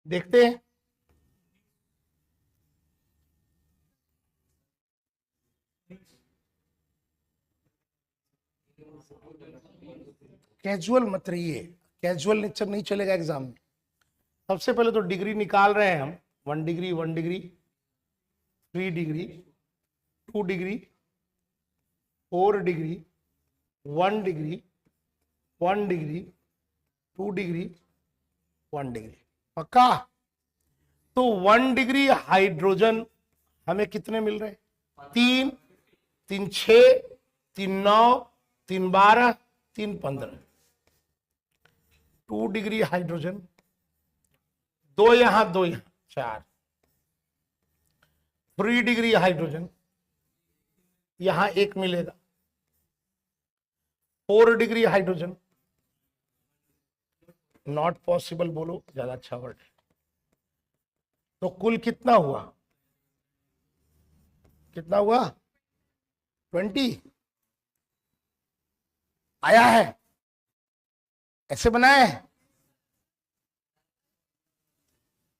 देखते हैं। कैजुअल मत रहिए, कैजुअल नेचर नहीं चलेगा एग्जाम में। सबसे पहले तो डिग्री निकाल रहे हैं हम। 1 degree, 1 degree, 3 degree, 2 degree, 4 degree, 1 degree, 1 degree, 2 degree, 1 degree. पक्का? तो 1 डिग्री हाइड्रोजन हमें कितने मिल रहे? 3, 3 6, 3 9, 3 12, 3 15। 2 डिग्री हाइड्रोजन, 2 यहां 2 यहां 4। 3 डिग्री हाइड्रोजन, यहां एक मिलेगा। 4 डिग्री हाइड्रोजन, नॉट पॉसिबल बोलो, ज्यादा अच्छा वर्ड है। तो कुल कितना हुआ? कितना हुआ? 20 आया है? ऐसे बनाए?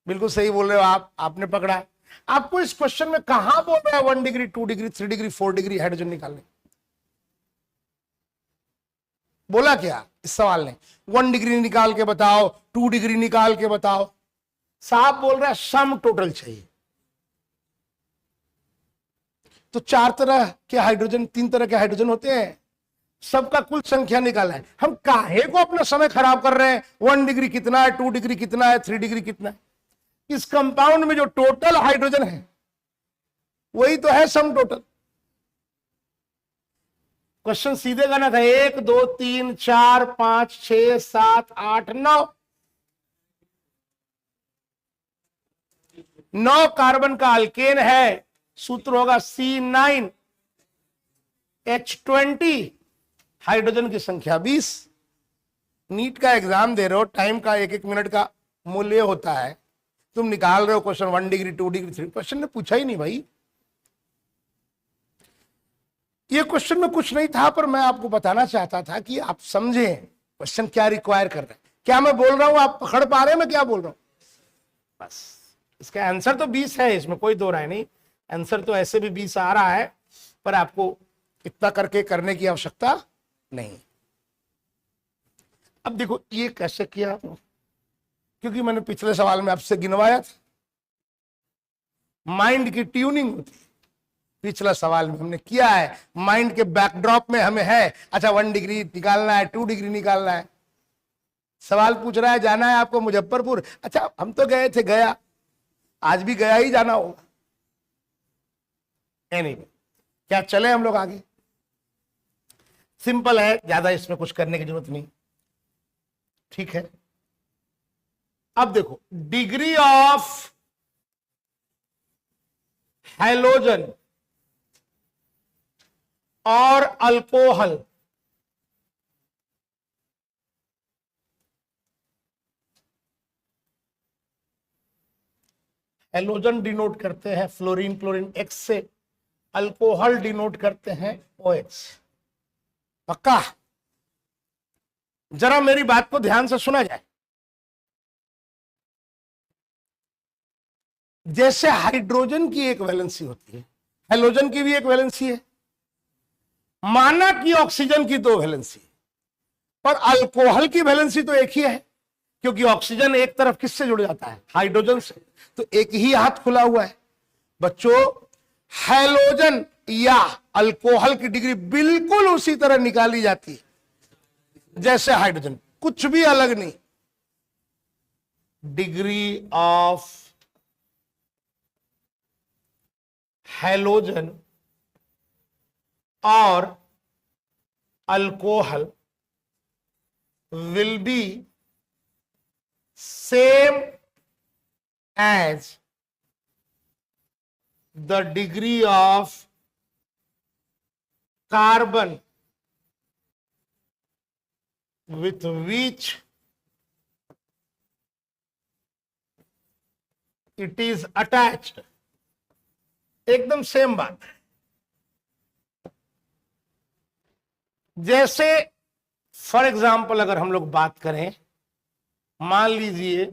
बिल्कुल सही बोल रहे हो आप, आपने पकड़ा। आपको इस क्वेश्चन में कहां बोल रहा है 1 degree, 2 degree, 3 degree, 4 degree hydrogen निकालने? बोला क्या इस सवाल ने? 1 डिग्री निकाल के बताओ, 2 डिग्री निकाल के बताओ। साहब बोल रहा है सम टोटल चाहिए। तो 4 तरह के हाइड्रोजन, 3 तरह के हाइड्रोजन होते हैं। सबका कुल संख्या निकालना है। हम काहे को अपना समय खराब कर रहे हैं? 1 डिग्री कितना है, 2 डिग्री कितना है, 3 डिग्री कितना है? इस कंपाउंड में जो टोटल हाइड्रोजन है वही तो है सम टोटल। क्वेश्चन सीधे करना था 1 2 3 4 5 6 7 8 9 9 कार्बन का अल्केन है। सूत्र होगा C9H20। हाइड्रोजन की संख्या 20। नीट का एग्जाम दे रहे हो, टाइम का 1-1 मिनट का मूल्य होता है, तुम निकाल रहे हो क्वेश्चन 1 डिग्री 2 डिग्री 3। क्वेश्चन ने पूछा ही नहीं भाई। ये क्वेश्चन में कुछ नहीं था, पर मैं आपको बताना चाहता था कि आप समझें क्वेश्चन क्या रिक्वायर कर रहा है। क्या मैं बोल रहा हूं आप पकड़ पा रहे हैं मैं क्या बोल रहा हूं? बस इसका आंसर तो 20 है, इसमें कोई दो राय नहीं। आंसर तो ऐसे भी 20 आ रहा है, पर आपको इतना करके करने की आवश्यकता नहीं। अब देखो ये कैसे किया, क्योंकि मैंने पिछले सवाल में आपसे गिनवाया था माइंड की ट्यूनिंग होती है। पिछला सवाल में हमने किया है, माइंड के बैकड्रॉप में हमें है अच्छा 1 डिग्री निकालना है, 2 डिग्री निकालना है। सवाल पूछ रहा है जाना है आपको मुजफ्फरपुर, अच्छा हम तो गए थे गया, आज भी गया ही जाना होगा। एनीवे, क्या चले हम लोग आगे? सिंपल है, ज्यादा इसमें कुछ करने की जरूरत नहीं, ठीक है। अब देखो डिग्री ऑफ हैलोजन और अल्कोहल हैलोजन डिनोट करते हैं फ्लोरीन क्लोरीन X से, अल्कोहल डिनोट करते हैं OH। पक्का? जरा मेरी बात को ध्यान से सुना जाए। जैसे हाइड्रोजन की एक वैलेंसी होती है, हैलोजन की भी एक वैलेंसी है, माना कि ऑक्सीजन की 2 वैलेंसी, पर अल्कोहल की वैलेंसी तो एक ही है, क्योंकि ऑक्सीजन एक तरफ किससे जुड़ जाता है? हाइड्रोजन से, तो एक ही हाथ खुला हुआ है। बच्चों हैलोजन या अल्कोहल की डिग्री बिल्कुल उसी तरह निकाली जाती है जैसे हाइड्रोजन, कुछ भी अलग नहीं। डिग्री ऑफ हैलोजन और alcohol will be same as the degree of carbon with which it is attached। एकदम सेम बात है। जैसे फॉर एग्जाम्पल अगर हम लोग बात करें, मान लीजिए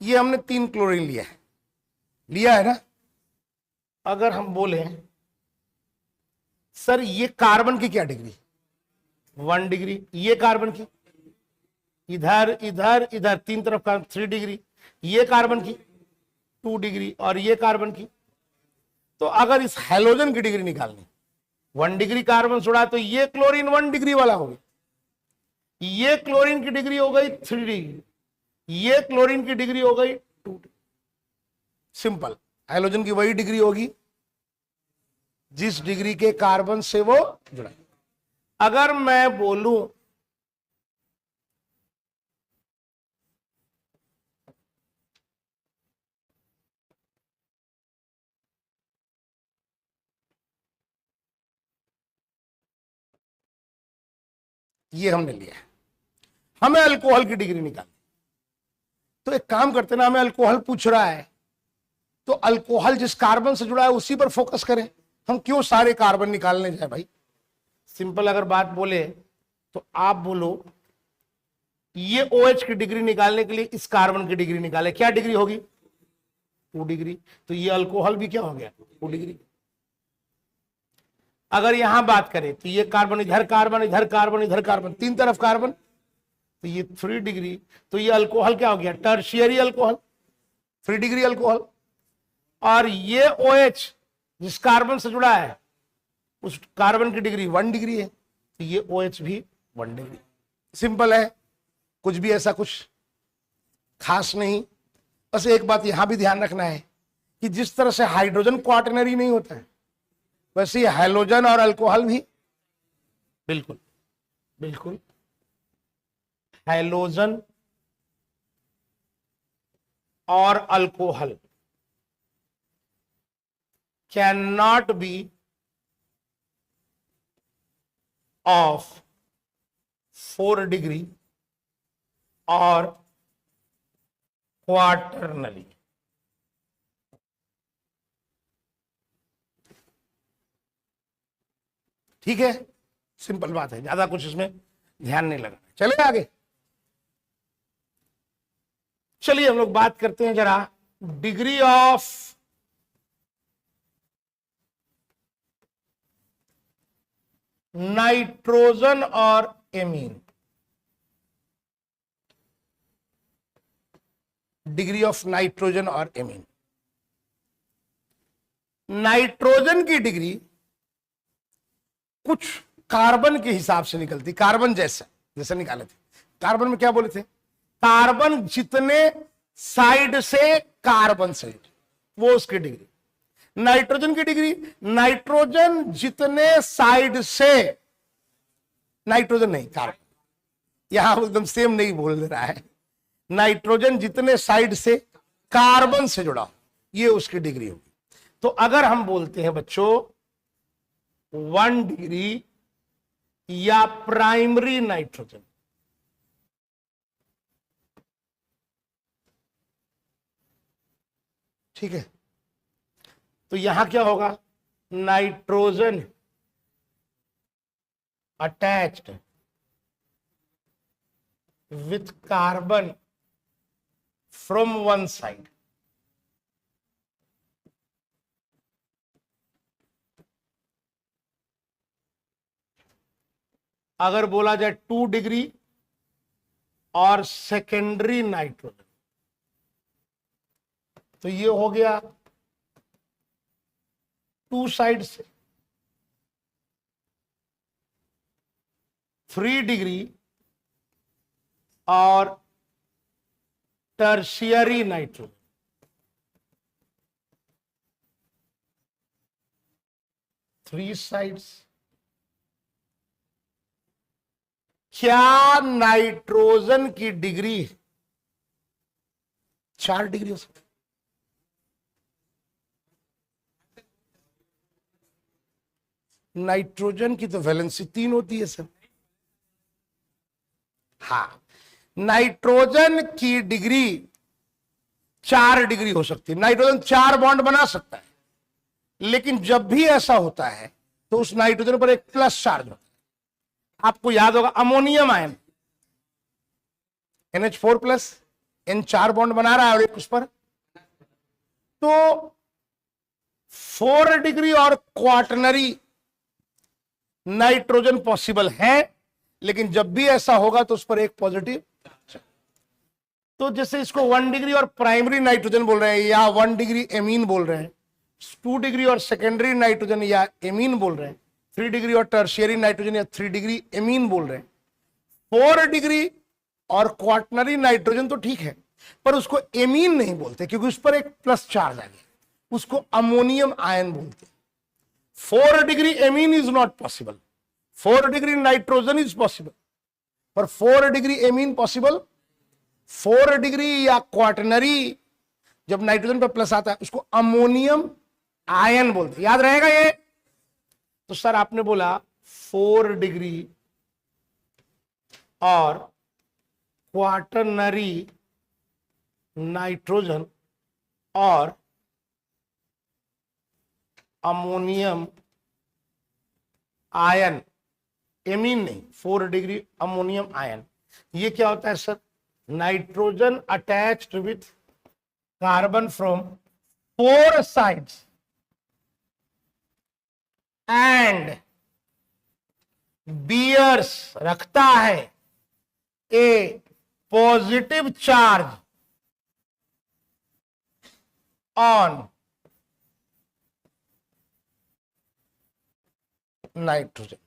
ये हमने 3 क्लोरीन लिया है ना। अगर हम बोले सर ये कार्बन की क्या डिग्री? 1 डिग्री। ये कार्बन की इधर इधर इधर 3 तरफ का 3 डिग्री। ये कार्बन की 2 डिग्री और ये कार्बन की। तो अगर इस हैलोजन की डिग्री निकालनी, 1 डिग्री कार्बन छोड़ा तो ये क्लोरीन 1 डिग्री वाला हो गया, ये क्लोरीन की डिग्री हो गई 3 डिग्री, ये क्लोरीन की डिग्री हो गई 2 डिग्री। सिंपल, हैलोजन की वही डिग्री होगी जिस डिग्री के कार्बन से वो जुड़ा। अगर मैं बोलूं ये हमने लिया है, हमें अल्कोहल की डिग्री निकालनी, तो एक काम करते ना, हमें अल्कोहल पूछ रहा है तो अल्कोहल जिस कार्बन से जुड़ा है उसी पर फोकस करें। हम क्यों सारे कार्बन निकालने जाए भाई? सिंपल अगर बात बोले तो आप बोलो ये OH की डिग्री निकालने के लिए इस कार्बन की डिग्री निकाले, क्या डिग्री होगी? 2 डिग्री। तो ये अल्कोहल भी क्या हो गया? 2 डिग्री। अगर यहां बात करें तो ये कार्बन इधर कार्बन इधर कार्बन इधर कार्बन, 3 तरफ कार्बन, तो ये 3 डिग्री, तो ये अल्कोहल क्या हो गया, टर्शियरी अल्कोहल, 3 डिग्री अल्कोहल। और ये OH जिस कार्बन से जुड़ा है उस कार्बन की डिग्री 1 डिग्री है, तो ये OH भी 1 डिग्री। सिंपल है, कुछ भी ऐसा कुछ खास नहीं। बस एक बात यहां भी ध्यान रखना है कि जिस तरह से हाइड्रोजन क्वाटरनरी नहीं होता है, वैसे हैलोजन और अल्कोहल भी बिल्कुल बिल्कुल हैलोजन और alcohol can not be of 4 degree और क्वाटरनरी। ठीक है, सिंपल बात है, ज्यादा कुछ इसमें ध्यान नहीं लगाना। चले आगे, चलिए हम लोग बात करते हैं जरा डिग्री ऑफ नाइट्रोजन और एमीन। डिग्री ऑफ नाइट्रोजन और एमीन। नाइट्रोजन की डिग्री कुछ कार्बन के हिसाब से निकलती, कार्बन जैसे निकाले थे। कार्बन में क्या बोले थे, कार्बन जितने साइड से कार्बन से, वो उसकी डिग्री। नाइट्रोजन की डिग्री, नाइट्रोजन जितने साइड से, नाइट्रोजन नहीं कार्बन, यहां एकदम सेम नहीं बोल रहा है, नाइट्रोजन जितने साइड से कार्बन से जुड़ा, ये उसकी डिग्री होगी। तो अगर हम बोलते हैं बच्चों 1 डिग्री या प्राइमरी नाइट्रोजन, ठीक है, तो यहां क्या होगा, nitrogen attached with carbon from one side. अगर बोला जाए 2 डिग्री और सेकेंडरी नाइट्रोजन, तो ये हो गया 2 साइड से। 3 डिग्री और टर्शियरी नाइट्रोजन, 3 साइड्स। क्या नाइट्रोजन की डिग्री 4 डिग्री हो सकती? नाइट्रोजन की तो वैलेंसी 3 होती है सर। हाँ, नाइट्रोजन की डिग्री 4 डिग्री हो सकती है। नाइट्रोजन 4 बॉन्ड बना सकता है, लेकिन जब भी ऐसा होता है तो उस नाइट्रोजन पर एक प्लस चार्ज होता है। आपको याद होगा ammonium ion NH4 plus, N 4 bond बना रहा है और एक उस पर, तो 4 डिग्री और क्वाटरनरी नाइट्रोजन पॉसिबल है, लेकिन जब भी ऐसा होगा तो उस पर एक पॉजिटिव। तो जैसे इसको 1 डिग्री और प्राइमरी नाइट्रोजन बोल रहे हैं या 1 डिग्री एमीन बोल रहे हैं, 2 डिग्री और सेकेंडरी नाइट्रोजन या एमीन बोल रहे हैं, 3 डिग्री और टर्शियरी नाइट्रोजन या 3 डिग्री एमीन बोल रहे हैं। 4 डिग्री और क्वाटरनरी नाइट्रोजन तो ठीक है, पर उसको एमीन नहीं बोलते क्योंकि उस पर एक प्लस चार्ज आ गया, उसको अमोनियम आयन बोलते। 4 degree amine is not possible, 4 degree nitrogen is possible, पर 4 डिग्री एमीन पॉसिबल। 4 डिग्री या क्वाटरनरी जब नाइट्रोजन पर प्लस आता है उसको अमोनियम आयन बोलते, याद रहेगा ये। तो सर आपने बोला 4 डिग्री और क्वाटरनरी नाइट्रोजन और अमोनियम आयन, एमीन नहीं, 4 डिग्री अमोनियम आयन, ये क्या होता है sir, nitrogen attached with carbon from 4 sides and bears, रखता है a positive charge on nitrogen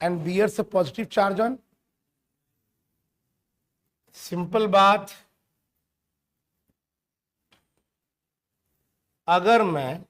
and bears a positive charge on, simple बात, अगर मैं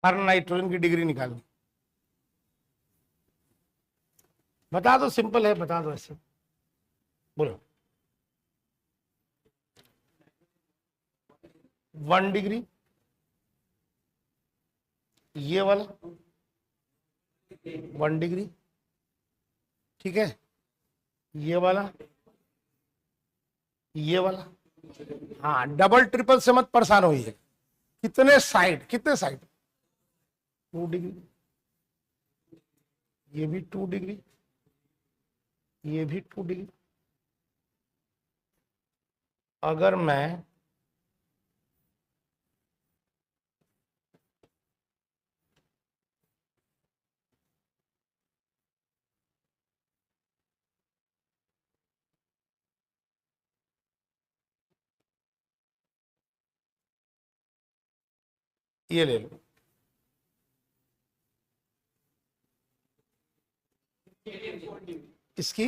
हर नाइट्रोजन की डिग्री निकालनी, बता दो, सिंपल है, बता दो ऐसे, बोलो। 1 डिग्री, ये वाला 1 डिग्री, ठीक है, ये वाला, ये वाला, हाँ, डबल ट्रिपल से मत परेशान होइए। कितने साइड, कितने साइड, 2 डिग्री, ये भी 2 डिग्री, ये भी 2 डिग्री। अगर मैं ये ले लो, इसकी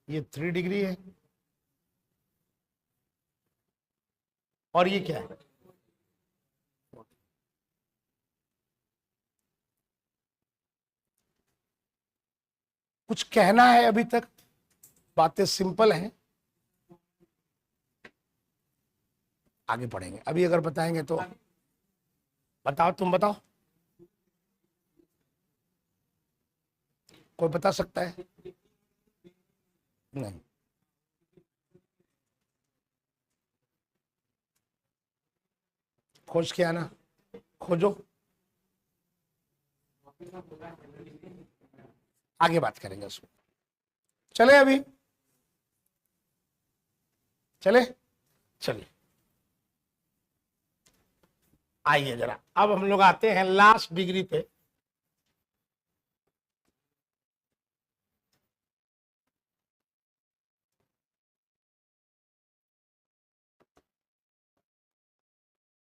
ये 3 डिग्री है, और ये क्या है, कुछ कहना है अभी तक, बातें सिंपल हैं, आगे पढ़ेंगे। अभी अगर बताएंगे तो बताओ, तुम बताओ, कोई बता सकता है? नहीं, खोज के आना, खोजो, आगे बात करेंगे उसमें। चले अभी, चले, चलिए आइए जरा, अब हम लोग आते हैं लास्ट डिग्री पे।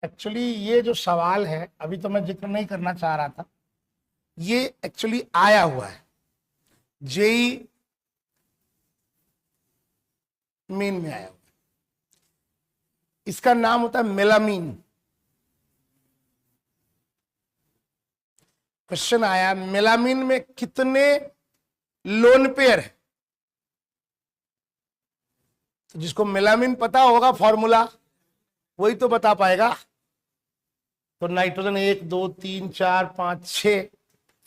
एक्चुअली ये जो सवाल है, अभी तो मैं जिक्र नहीं करना चाह रहा था, ये एक्चुअली आया हुआ है, जेई मेन में आया हुआ है। इसका नाम होता है मेलामीन। क्वेश्चन आया, मेलामीन में कितने लोन पेयर है? तो जिसको मेलामीन पता होगा फॉर्मूला, वही तो बता पाएगा। तो नाइट्रोजन 1 2 3 4 5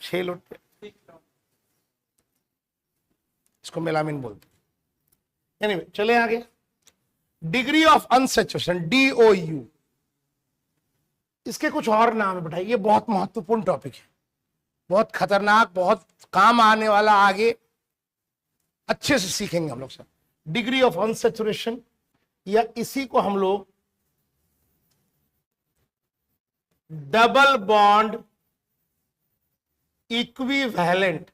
6 लोन पेयर, इसको मेलामीन बोलते हैं। एनीवे, चले आगे। डिग्री ऑफ अनसैचुरेशन, DOU, इसके कुछ और नाम है बेटा, ये बहुत महत्वपूर्ण टॉपिक है, बहुत खतरनाक, बहुत काम आने वाला, आगे अच्छे से सीखेंगे हम लोग सब। डिग्री ऑफ अनसैचुरेशन, या इसी को हम लोग डबल बॉन्ड इक्विवेलेंट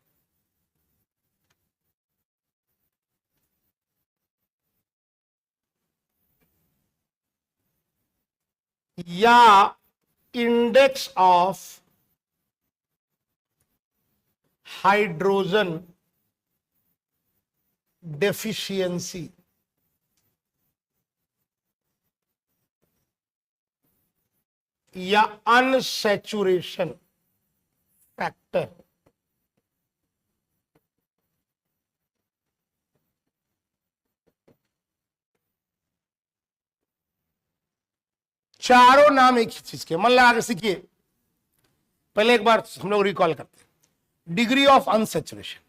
या इंडेक्स ऑफ हाइड्रोजन डेफिशिएंसी, या अनसैचुरेशन फैक्टर। चारों नाम एक ही चीज के, मन लगा के सीखिए। पहले एक बार हम लोग रिकॉल करते हैं। डिग्री ऑफ अनसैचुरेशन,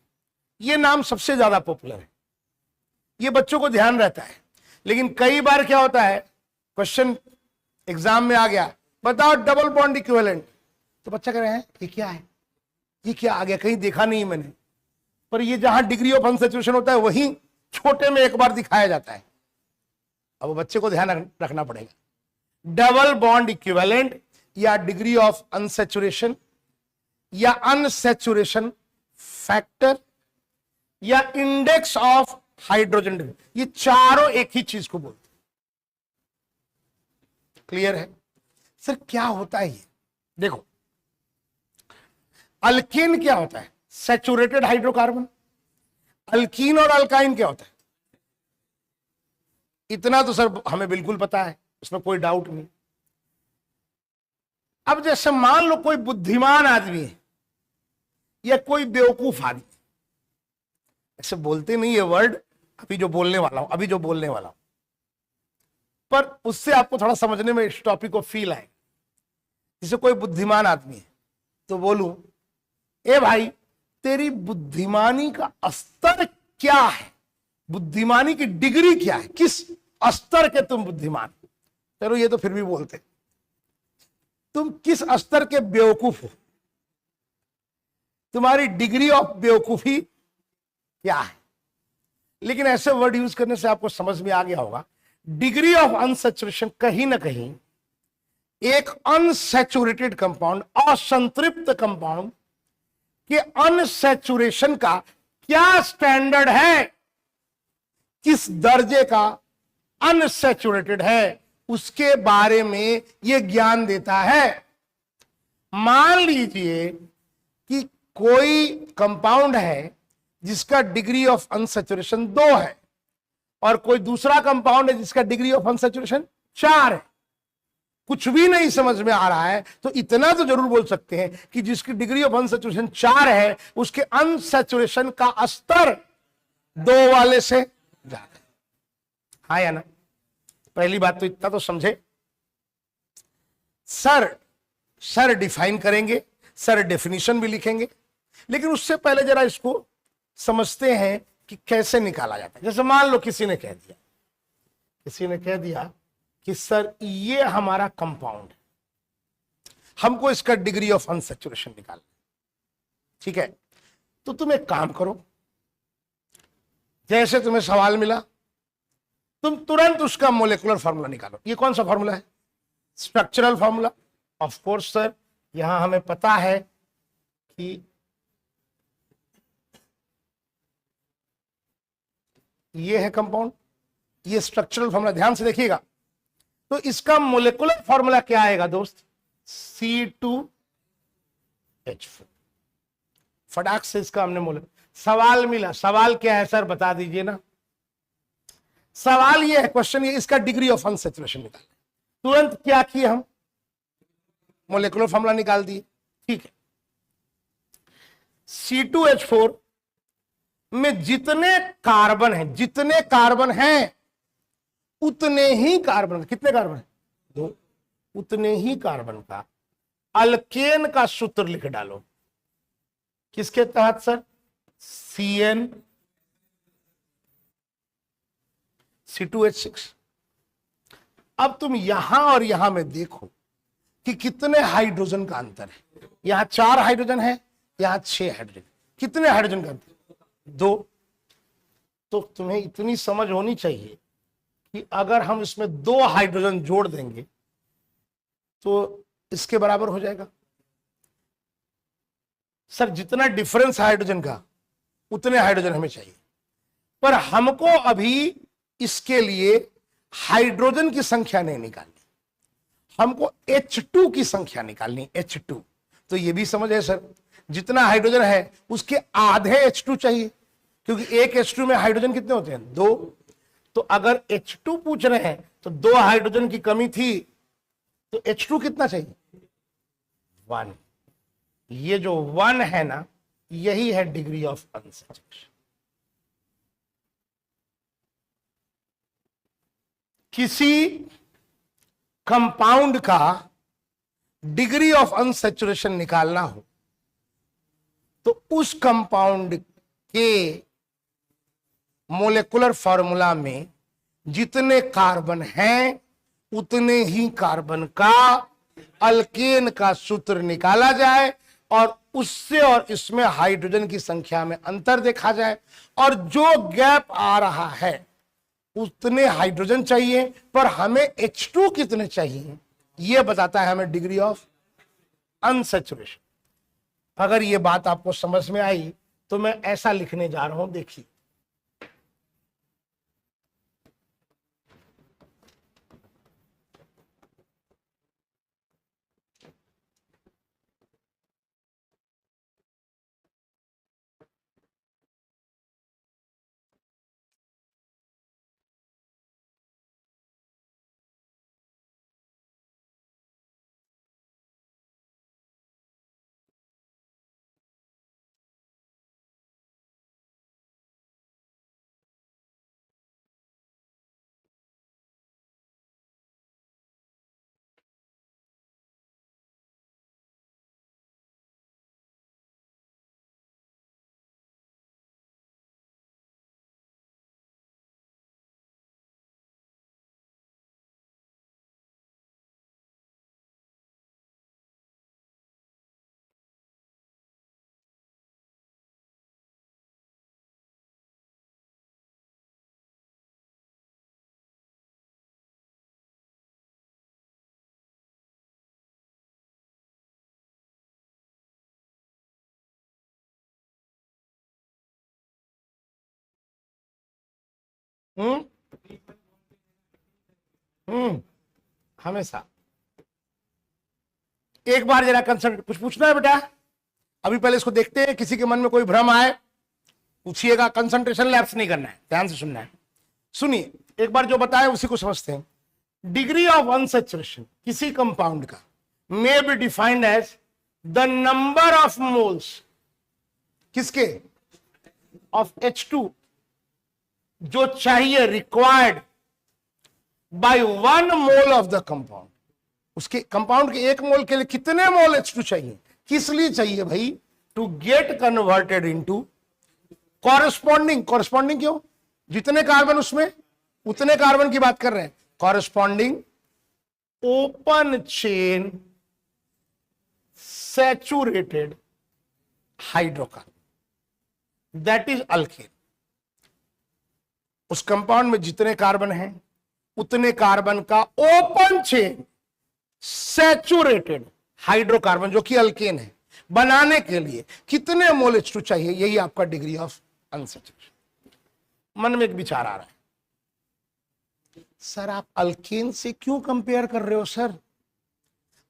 ये नाम सबसे ज्यादा पॉपुलर है, ये बच्चों को ध्यान रहता है। लेकिन कई बार क्या होता है, क्वेश्चन एग्जाम में आ गया, बताओ डबल बॉन्ड इक्विवेलेंट, तो बच्चा कह रहे हैं ये क्या है, ये क्या आ गया, कहीं देखा नहीं मैंने। पर ये जहां डिग्री ऑफ अनसैचुरेशन होता है वहीं छोटे में एक बार दिखाया जाता है। अब बच्चे को ध्यान रखना पड़ेगा। डबल बॉन्ड इक्विवेलेंट या डिग्री ऑफ अनसैचुरेशन या अनसैचुरेशन फैक्टर या इंडेक्स ऑफ हाइड्रोजन, ये चारों एक ही चीज को बोलते हैं। क्लियर है सर? क्या होता है ये देखो, अल्कीन क्या होता है, सैचुरेटेड हाइड्रोकार्बन। अल्कीन और अल्काइन क्या होता है, इतना तो सर हमें बिल्कुल पता है, उसमें कोई डाउट नहीं। अब जैसे मान लो कोई बुद्धिमान आदमी है या कोई बेवकूफ आदमी, ऐसे बोलते नहीं ये वर्ड, अभी जो बोलने वाला हूं, पर उससे आपको थोड़ा समझने में इस टॉपिक को फील आएगा। जैसे कोई बुद्धिमान आदमी है तो बोलूं, ए भाई तेरी बुद्धिमानी का स्तर क्या है, बुद्धिमानी की डिग्री क्या है, किस स्तर के तुम बुद्धिमान। चलो ये तो फिर भी बोलते, तुम किस स्तर के बेवकूफ हो, तुम्हारी डिग्री ऑफ बेवकूफी क्या है। लेकिन ऐसे वर्ड यूज करने से आपको समझ में आ गया होगा, डिग्री ऑफ अनसैचुरेशन कहीं ना कहीं एक अनसैचुरेटेड कंपाउंड, असंतृप्त कंपाउंड के अनसैचुरेशन का क्या स्टैंडर्ड है, किस दर्जे का अनसैचुरेटेड है, उसके बारे में यह ज्ञान देता है। मान लीजिए कि कोई कंपाउंड है जिसका डिग्री ऑफ अनसैचुरेशन 2 है और कोई दूसरा कंपाउंड है जिसका डिग्री ऑफ अनसैचुरेशन 4 है। कुछ भी नहीं समझ में आ रहा है तो इतना तो जरूर बोल सकते हैं कि जिसकी डिग्री ऑफ अनसैचुरेशन 4 है उसके अनसैचुरेशन का स्तर 2 वाले से ज्यादा है। हाँ या ना? पहली बात तो इतना तो समझे। सर डिफाइन करेंगे, सर डेफिनेशन भी लिखेंगे, लेकिन उससे पहले जरा इसको समझते हैं कि कैसे निकाला जाता है। जैसे मान लो किसी ने कह दिया कि सर ये हमारा कंपाउंड है, हमको इसका डिग्री ऑफ अनसैचुरेशन निकालना, ठीक है? तो तुम एक काम करो, जैसे तुम्हें सवाल मिला तुम तुरंत उसका मोलेकुलर फॉर्मूला निकालो। ये कौन सा फॉर्मूला है? Structural formula. Of course sir, यहां हमें पता है कि ये है कंपाउंड, ये स्ट्रक्चरल फॉर्मूला, ध्यान से देखिएगा। तो इसका मोलेकुलर फॉर्मूला क्या आएगा दोस्त? C2H4। फटाक से इसका हमने सवाल मिला, सवाल क्या है सर बता दीजिए ना। सवाल ये है, क्वेश्चन ये, इसका डिग्री ऑफ अनसैचुरेशन निकालना। तुरंत क्या किए हम? मोलेकुलर फॉर्मूला निकाल दिए, ठीक है। C2H4 में जितने कार्बन हैं उतने ही कार्बन, कितने कार्बन है? 2। उतने ही कार्बन का अल्केन का सूत्र लिख डालो। किसके तहत सर? CN C2H6। अब तुम यहां और यहां में देखो कि कितने हाइड्रोजन का अंतर है। यहां 4 हाइड्रोजन है, यहां 6 हाइड्रोजन। कितने हाइड्रोजन का अंतर? 2। तो तुम्हें इतनी समझ होनी चाहिए कि अगर हम इसमें 2 हाइड्रोजन जोड़ देंगे तो इसके बराबर हो जाएगा। सर जितना डिफरेंस हाइड्रोजन का उतने हाइड्रोजन हमें चाहिए, पर हमको अभी इसके लिए हाइड्रोजन की संख्या नहीं निकालनी, हमको H2 की संख्या निकालनी, H2। तो ये भी समझ है सर, जितना हाइड्रोजन है उसके आधे H2 चाहिए, क्योंकि एक H2 में हाइड्रोजन कितने होते हैं? 2। तो अगर H2 पूछ रहे हैं तो 2 हाइड्रोजन की कमी थी तो H2 कितना चाहिए? 1। ये जो 1 है ना, यही है डिग्री ऑफ अनसैचुरेशन। किसी कंपाउंड का डिग्री ऑफ अनसैचुरेशन निकालना हो तो उस कंपाउंड के मोलेकुलर फॉर्मूला में जितने कार्बन हैं उतने ही कार्बन का अल्केन का सूत्र निकाला जाए और उससे और इसमें हाइड्रोजन की संख्या में अंतर देखा जाए, और जो गैप आ रहा है उतने हाइड्रोजन चाहिए, पर हमें H2 कितने चाहिए यह बताता है हमें डिग्री ऑफ अनसैचुरेशन। अगर यह बात आपको समझ में आई तो मैं ऐसा लिखने जा रहा हूं, देखिए। हम्म हम्म हमेशा एक बार जरा कंसंट्रेट, कुछ पूछना है बेटा? अभी पहले इसको देखते हैं, किसी के मन में कोई भ्रम आए पूछिएगा। कंसंट्रेशन लैप्स नहीं करना है, ध्यान से सुनना है। सुनिए, एक बार जो बताया उसी को समझते हैं। डिग्री ऑफ अनसैचुरेशन किसी कंपाउंड का may be defined as the number of moles, किसके? ऑफ H2 जो चाहिए, required by 1 mole of the compound. उसके कंपाउंड के 1 मोल के लिए कितने मोल H2 चाहिए? किस लिए चाहिए भाई? To get converted into corresponding. Corresponding क्यों? जितने कार्बन उसमें उतने कार्बन की बात कर रहे हैं। Corresponding open chain saturated hydrocarbon, that is alkane. उस कंपाउंड में जितने कार्बन हैं उतने कार्बन का ओपन चेन सैचुरेटेड हाइड्रोकार्बन जो कि अल्केन है, बनाने के लिए कितने मोल H2 चाहिए? यही आपका डिग्री ऑफ अनसैचुरेशन। मन में एक विचार आ रहा है, सर आप अल्केन से क्यों कंपेयर कर रहे हो? सर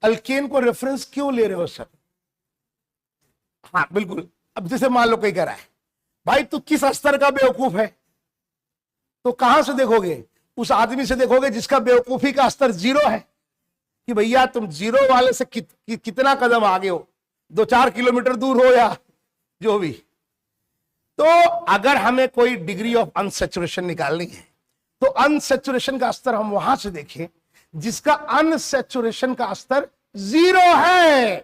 अल्केन को रेफरेंस क्यों ले रहे हो सर? हाँ बिल्कुल। अब जैसे मान लो कोई कह रहा है भाई तू किस स्तर का बेवकूफ है, तो कहां से देखोगे? उस आदमी से देखोगे जिसका बेवकूफी का स्तर 0 है, कि भैया तुम 0 वाले से कितना कदम आगे हो, 2-4 किलोमीटर दूर हो या जो भी। तो अगर हमें कोई डिग्री ऑफ अनसैचुरेशन निकालनी है तो अनसैचुरेशन का स्तर हम वहां से देखें जिसका अनसैचुरेशन का स्तर 0 है।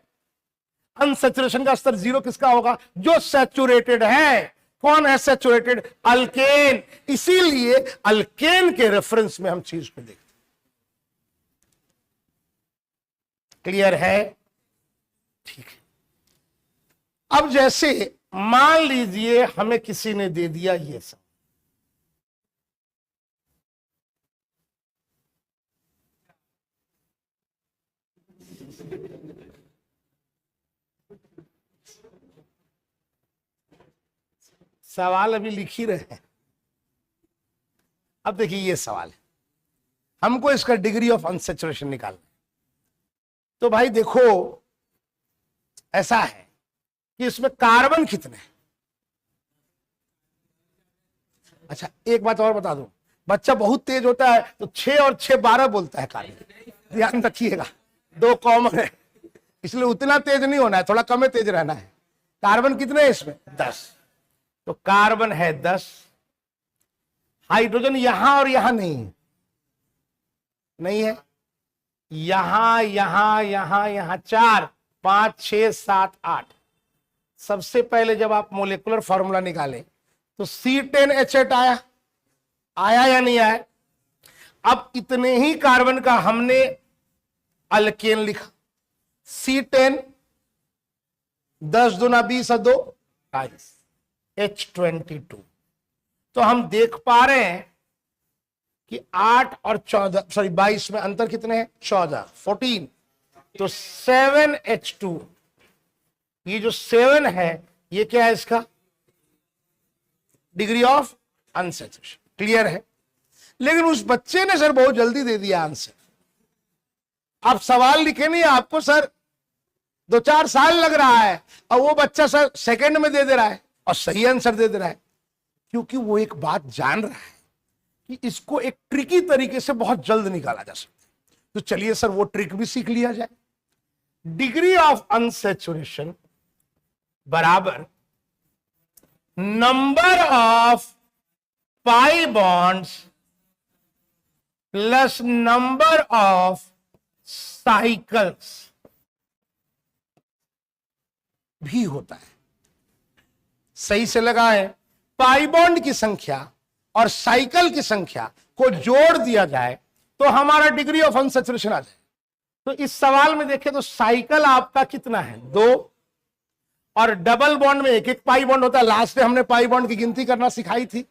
अनसैचुरेशन का स्तर 0 किसका होगा? जो सैचुरेटेड है। कौन है सैचुरेटेड? अल्केन। इसीलिए अल्केन के रेफरेंस में हम चीज को देखते। क्लियर है? ठीक है। अब जैसे मान लीजिए हमें किसी ने दे दिया ये सब, सवाल अभी लिख ही रहे हैं। अब देखिए ये सवाल है, हमको इसका डिग्री ऑफ अनसैचुरेशन निकालना है। तो भाई देखो ऐसा है कि इसमें कार्बन कितने हैं? अच्छा एक बात और बता दूं, बच्चा बहुत तेज होता है तो 6 और 6 12 बोलता है कार्बन, ध्यान रखिएगा। दो कॉमन है, इसलिए उतना तेज नहीं होना है, थोड़ा कम तेज रहना है। कार्बन कितने हैं इसमें? 10। तो कार्बन है 10, हाइड्रोजन यहां और यहां नहीं है, यहां यहां 4 5 6 7 8। सबसे पहले जब आप मोलिकुलर फॉर्मूला निकाले तो C10H8 आया या नहीं आया? अब इतने ही कार्बन का हमने अल्केन लिखा, C10 10 दूना 20 और 2 22 H22। तो हम देख पा रहे हैं कि 8 और 22 में अंतर कितने हैं? 14। तो 7H2, ये जो 7 है ये क्या है? इसका डिग्री ऑफ अनसैचुरेशन। क्लियर है? लेकिन उस बच्चे ने सर बहुत जल्दी दे दिया आंसर। आप सवाल लिखे नहीं, आपको सर 2-4 साल लग रहा है, और वो बच्चा सर सेकंड में दे रहा है और सही आंसर दे रहा है, क्योंकि वो एक बात जान रहा है कि इसको एक ट्रिकी तरीके से बहुत जल्द निकाला जा सकता है। तो चलिए सर वो ट्रिक भी सीख लिया जाए। डिग्री ऑफ अनसैचुरेशन बराबर number of pi bonds plus number of cycles भी होता है। सही से लगा है? पाई बॉन्ड की संख्या और साइकिल की संख्या को जोड़ दिया जाए तो हमारा डिग्री ऑफ अनसैचुरेशन आ जाए। तो इस सवाल में देखें तो साइकिल आपका कितना है? 2, और डबल बॉन्ड में एक पाई बॉन्ड होता है। लास्ट में हमने पाई बॉन्ड की गिनती करना सिखाई थी।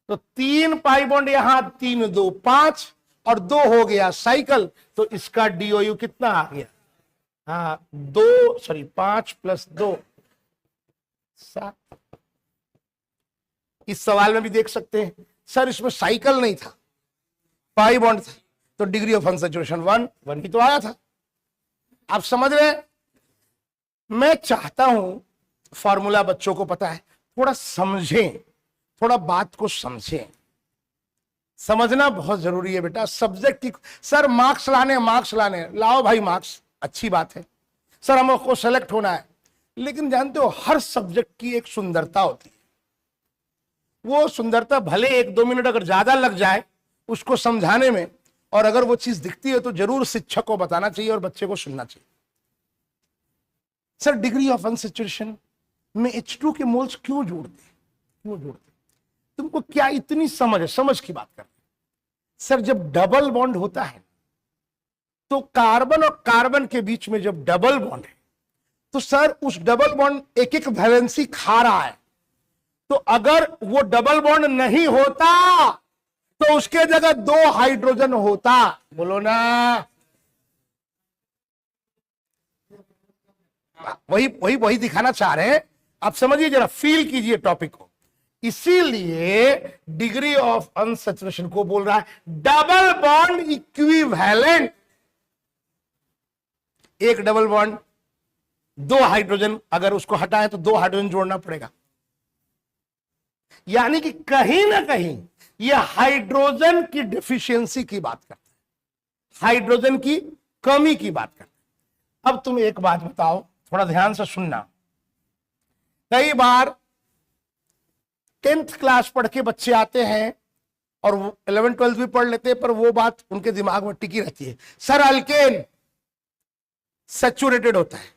तो 3 पाई बॉन्ड यहां, 3 2 5 और 2 हो गया साइकिल। तो इसका DOU कितना आ गया? 5 + 2 7। इस सवाल में भी देख सकते हैं सर इसमें साइकिल नहीं था, पाई बॉन्ड था, तो डिग्री ऑफ अनसैचुरेशन 1 ही तो आया था। आप समझ रहे हैं? मैं चाहता हूं फॉर्मूला बच्चों को पता है, थोड़ा समझें, थोड़ा बात को समझें। समझना बहुत जरूरी है बेटा। सब्जेक्ट की सर मार्क्स लाने लाओ भाई, मार्क्स अच्छी बात है सर, हमको सेलेक्ट होना है। लेकिन जानते हो हर सब्जेक्ट की एक सुंदरता होती है। वो सुंदरता भले 1-2 मिनट अगर ज्यादा लग जाए उसको समझाने में, और अगर वो चीज दिखती है तो जरूर शिक्षक को बताना चाहिए और बच्चे को सुनना चाहिए। सर डिग्री ऑफ अनसैचुरेशन में H2 के मोल्स क्यों जोड़ते? तुमको क्या इतनी समझ है? समझ की बात कर। सर जब डबल बॉन्ड होता है तो कार्बन और कार्बन के बीच में जब डबल बॉन्ड है तो सर उस डबल बॉन्ड एक वैलेंसी खा रहा है। तो अगर वो डबल बॉन्ड नहीं होता तो उसके जगह 2 हाइड्रोजन होता। बोलो ना। वही दिखाना चाह रहे हैं। आप समझिए जरा, फील कीजिए टॉपिक को। इसीलिए डिग्री ऑफ अनसैचुरेशन को बोल रहा है डबल बॉन्ड इक्विवेलेंट। एक डबल बॉन्ड 2 हाइड्रोजन, अगर उसको हटाए तो 2 हाइड्रोजन जोड़ना पड़ेगा। यानी कि कहीं ना कहीं यह हाइड्रोजन की डेफिशिएंसी की बात करता है, हाइड्रोजन की कमी की बात करता है। अब तुम एक बात बताओ, थोड़ा ध्यान से सुनना। कई बार 10th क्लास पढ़ के बच्चे आते हैं और 11th 12th भी पढ़ लेते हैं, पर वो बात उनके दिमाग में टिकी रहती है, सर अल्केन सैचुरेटेड होता है,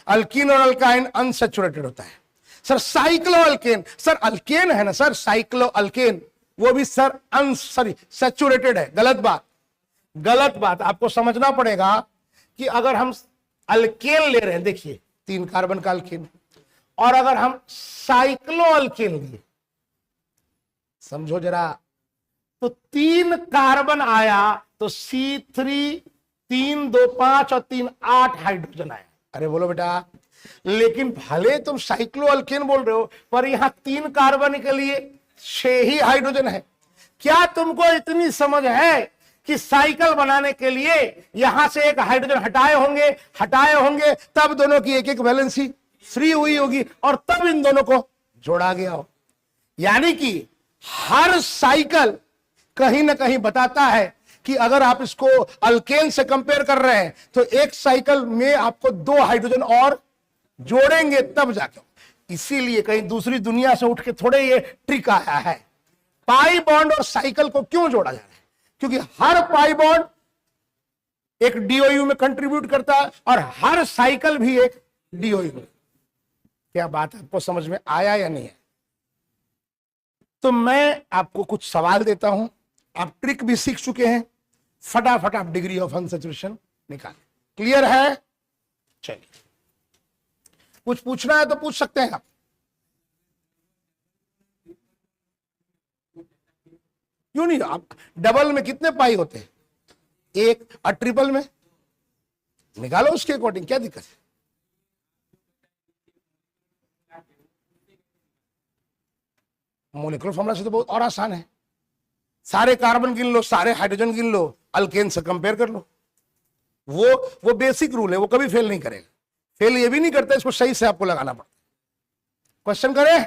अल्कीन और अल्काइन अनसैचुरेटेड होता है। Sir cyclo alkane, sir alkane है ना सर, साइक्लो अल्केन वो भी सर सैचुरेटेड है। गलत बात। आपको समझना पड़ेगा कि अगर हम अल्केन ले रहे हैं, देखिए 3 कार्बन का अल्केन, और अगर हम साइक्लो अल्केन लिए, समझो जरा, तो 3 कार्बन आया तो C3 3 2 5 और 3 8 हाइड्रोजन आया। अरे बोलो बेटा, लेकिन भले तुम साइक्लो अल्केन बोल रहे हो पर यहां 3 कार्बन के लिए 6 ही हाइड्रोजन है। क्या तुमको इतनी समझ है कि साइकिल बनाने के लिए यहां से एक हाइड्रोजन हटाए होंगे तब दोनों की एक वैलेंसी फ्री हुई होगी और तब इन दोनों को जोड़ा गया हो। यानी कि हर साइकिल कहीं ना कहीं बताता है कि अगर आप इसको अल्केन से कंपेयर कर रहे हैं तो एक साइकिल में आपको 2 हाइड्रोजन और जोड़ेंगे तब जाके, इसीलिए कहीं दूसरी दुनिया से उठ के थोड़े ये ट्रिक आया है। पाई बॉन्ड और साइकिल को क्यों जोड़ा जा रहा है? क्योंकि हर पाई बॉन्ड एक डीओयू में कंट्रीब्यूट करता है और हर साइकिल भी एक डीओयू में। क्या बात आपको समझ में आया या नहीं है? तो मैं आपको कुछ सवाल देता हूं, आप ट्रिक भी सीख चुके हैं, फटाफट आप डिग्री ऑफ अनसैचुरेशन निकालें। क्लियर है? चलिए, कुछ पूछना है तो पूछ सकते हैं आप। क्यों नहीं? आप डबल में कितने पाई होते हैं? 1, और ट्रिपल में निकालो उसके अकॉर्डिंग, क्या दिक्कत है? मोलिकुलर फॉर्मूला से तो बहुत और आसान है। सारे कार्बन गिन लो, सारे हाइड्रोजन गिन लो, अल्केन से कंपेयर कर लो। वो बेसिक रूल है, वो कभी फेल नहीं करेगा। फेल ये भी नहीं करता, इसको सही से आपको लगाना पड़ता। क्वेश्चन करें?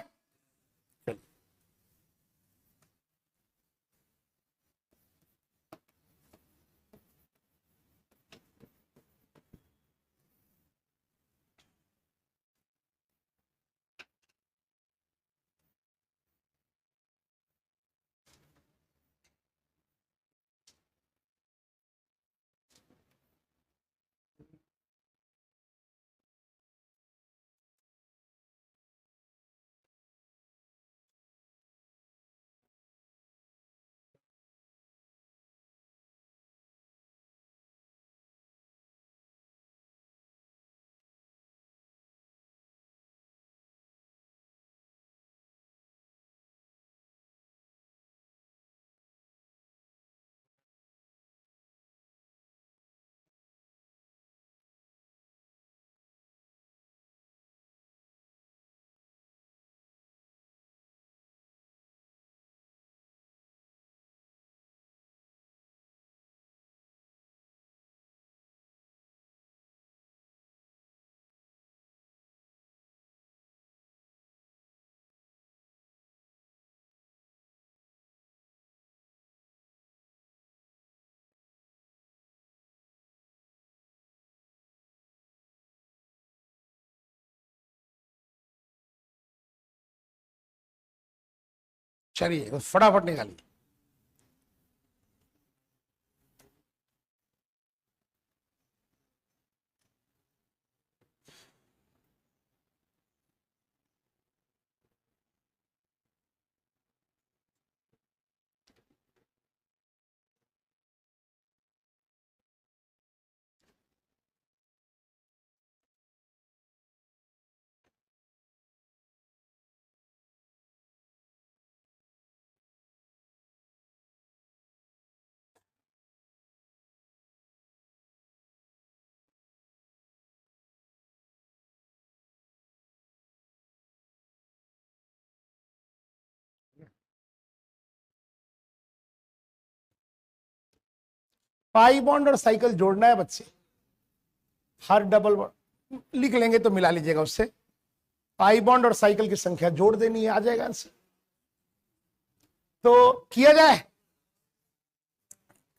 चलिए, तो फटाफट निकालिए। पाई बॉन्ड और साइकिल जोड़ना है बच्चे। हर डबल बॉन्ड लिख लेंगे तो मिला लीजिएगा उससे। पाई बॉन्ड और साइकिल की संख्या जोड़ देनी है, आ जाएगा आंसर। तो किया जाए,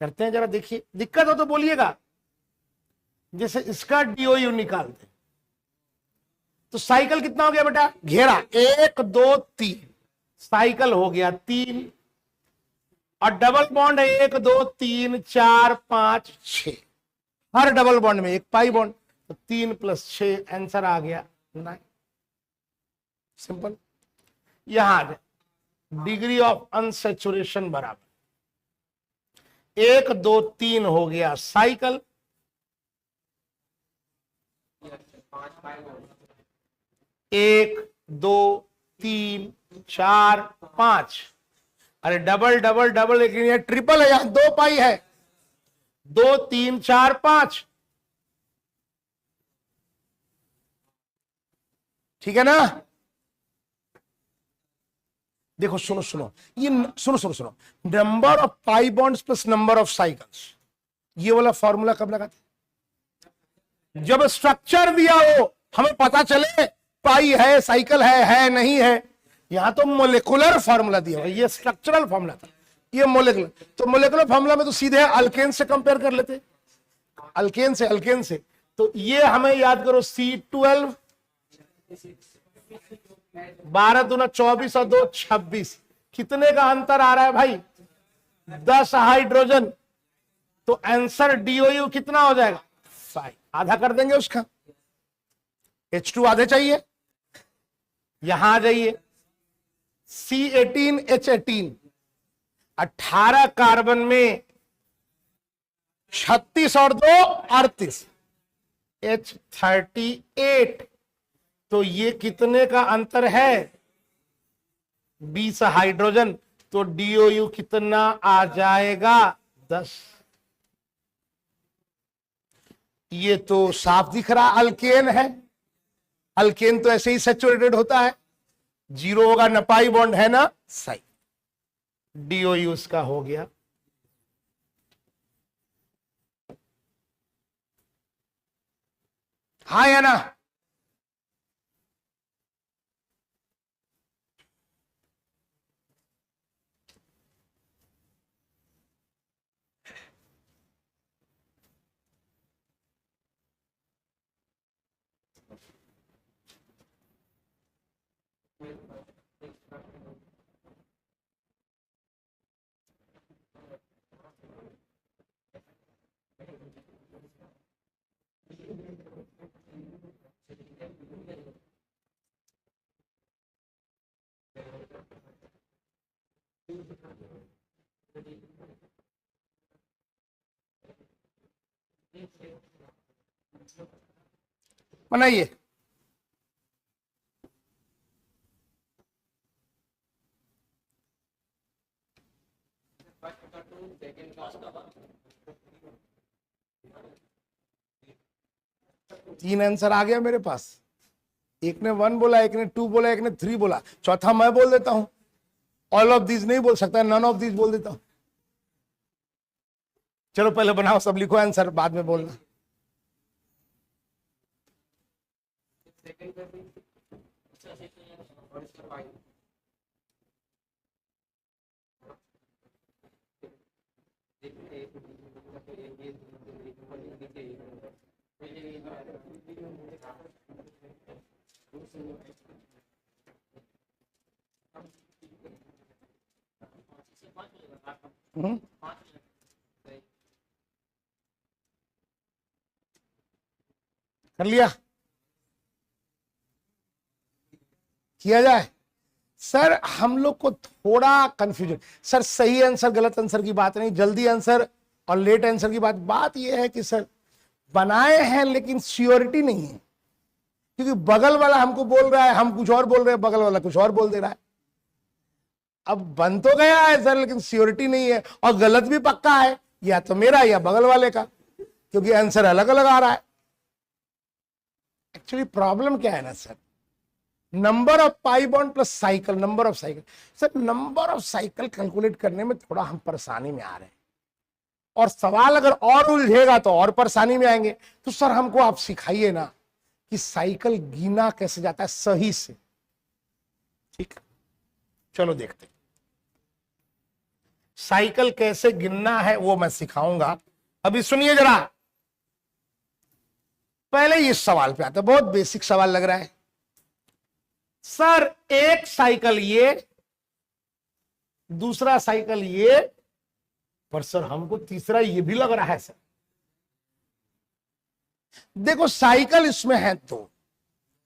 करते हैं जरा, देखिए। दिक्कत हो तो बोलिएगा। जैसे इसका डीओयू निकालते तो साइकिल कितना हो गया बेटा? घेरा 1 2 3, साइकिल हो गया 3, और डबल बॉन्ड है 1 2 3 4 5 6। हर डबल बॉन्ड में एक पाई बॉन्ड, तो 3 + 6 आंसर आ गया 9। सिंपल। यहां डिग्री ऑफ अनसैचुरेशन बराबर 1 2 3 हो गया साइकिल, 1 2 3 4 5। अरे डबल डबल डबल, लेकिन ये ट्रिपल है, यहां 2 पाई है। 2 3 4 5, ठीक है ना? देखो, सुनो सुनो, ये सुनो सुनो सुनो, number of pi bonds plus number of cycles, ये वाला फॉर्मूला कब लगाते? जब स्ट्रक्चर दिया हो, हमें पता चले पाई है, साइकिल है नहीं है। यहां तो मोलिकुलर फॉर्मूला दिया हुआ, ये स्ट्रक्चरल फॉर्मूला था। ये मोलेकुलर, तो मोलेकुलर फॉर्मूला में तो सीधे अल्केन से कंपेयर कर लेते, अल्केन से। तो ये हमें याद करो, C12, 12 दूना 24 और 2 26, कितने का अंतर आ रहा है भाई? 10 हाइड्रोजन। तो आंसर DOU कितना हो जाएगा? 5। आधा कर देंगे उसका, H2 आधे चाहिए, यहां आ जाइए, C18 H18, 18 कार्बन में 36 और 2 38, H38। तो ये कितने का अंतर है? 20 हाइड्रोजन। तो DOU कितना आ जाएगा? 10। ये तो साफ दिख रहा अल्केन है, अल्केन तो ऐसे ही सैचुरेटेड होता है, 0 होगा न पाई बॉन्ड है ना साई। DOU उसका हो गया। हाँ या ना? बनाइए। तीन आंसर आ गया मेरे पास, एक ने 1 बोला, एक ने 2 बोला, एक ने 3 बोला, चौथा मैं बोल देता हूं। ऑल ऑफ दीज नहीं बोल सकता, नन ऑफ दीज बोल देता हूं। चलो पहले बनाओ, सब लिखो आंसर, बाद में बोलना। कर लिया? किया जाए? सर हम लोग को थोड़ा कंफ्यूजन, सर सही आंसर गलत आंसर की बात नहीं, जल्दी आंसर और लेट आंसर की बात यह है कि सर बनाए हैं लेकिन श्योरिटी नहीं है, क्योंकि बगल वाला हमको बोल रहा है, हम कुछ और बोल रहे हैं, बगल वाला कुछ और बोल दे रहा है। अब बन तो गया है सर, लेकिन श्योरिटी नहीं है, और गलत भी पक्का है, या तो मेरा या बगल वाले का, क्योंकि आंसर अलग अलग आ रहा है। एक्चुअली प्रॉब्लम क्या है ना sir, number of pi bond plus cycle, number of cycle, sir number of cycle calculate करने में थोड़ा हम परेशानी में आ रहे हैं, और सवाल अगर और उलझेगा तो और परेशानी में आएंगे। तो सर हमको आप सिखाइए ना कि साइकिल गिना कैसे जाता है सही से। ठीक, चलो देखते हैं साइकिल कैसे गिनना है, वो मैं सिखाऊंगा। अभी सुनिए जरा, पहले इस सवाल पे आता है, बहुत बेसिक सवाल लग रहा है सर, एक साइकिल ये, दूसरा साइकिल ये, पर सर हमको तीसरा ये भी लग रहा है सर। देखो साइकिल इसमें है तो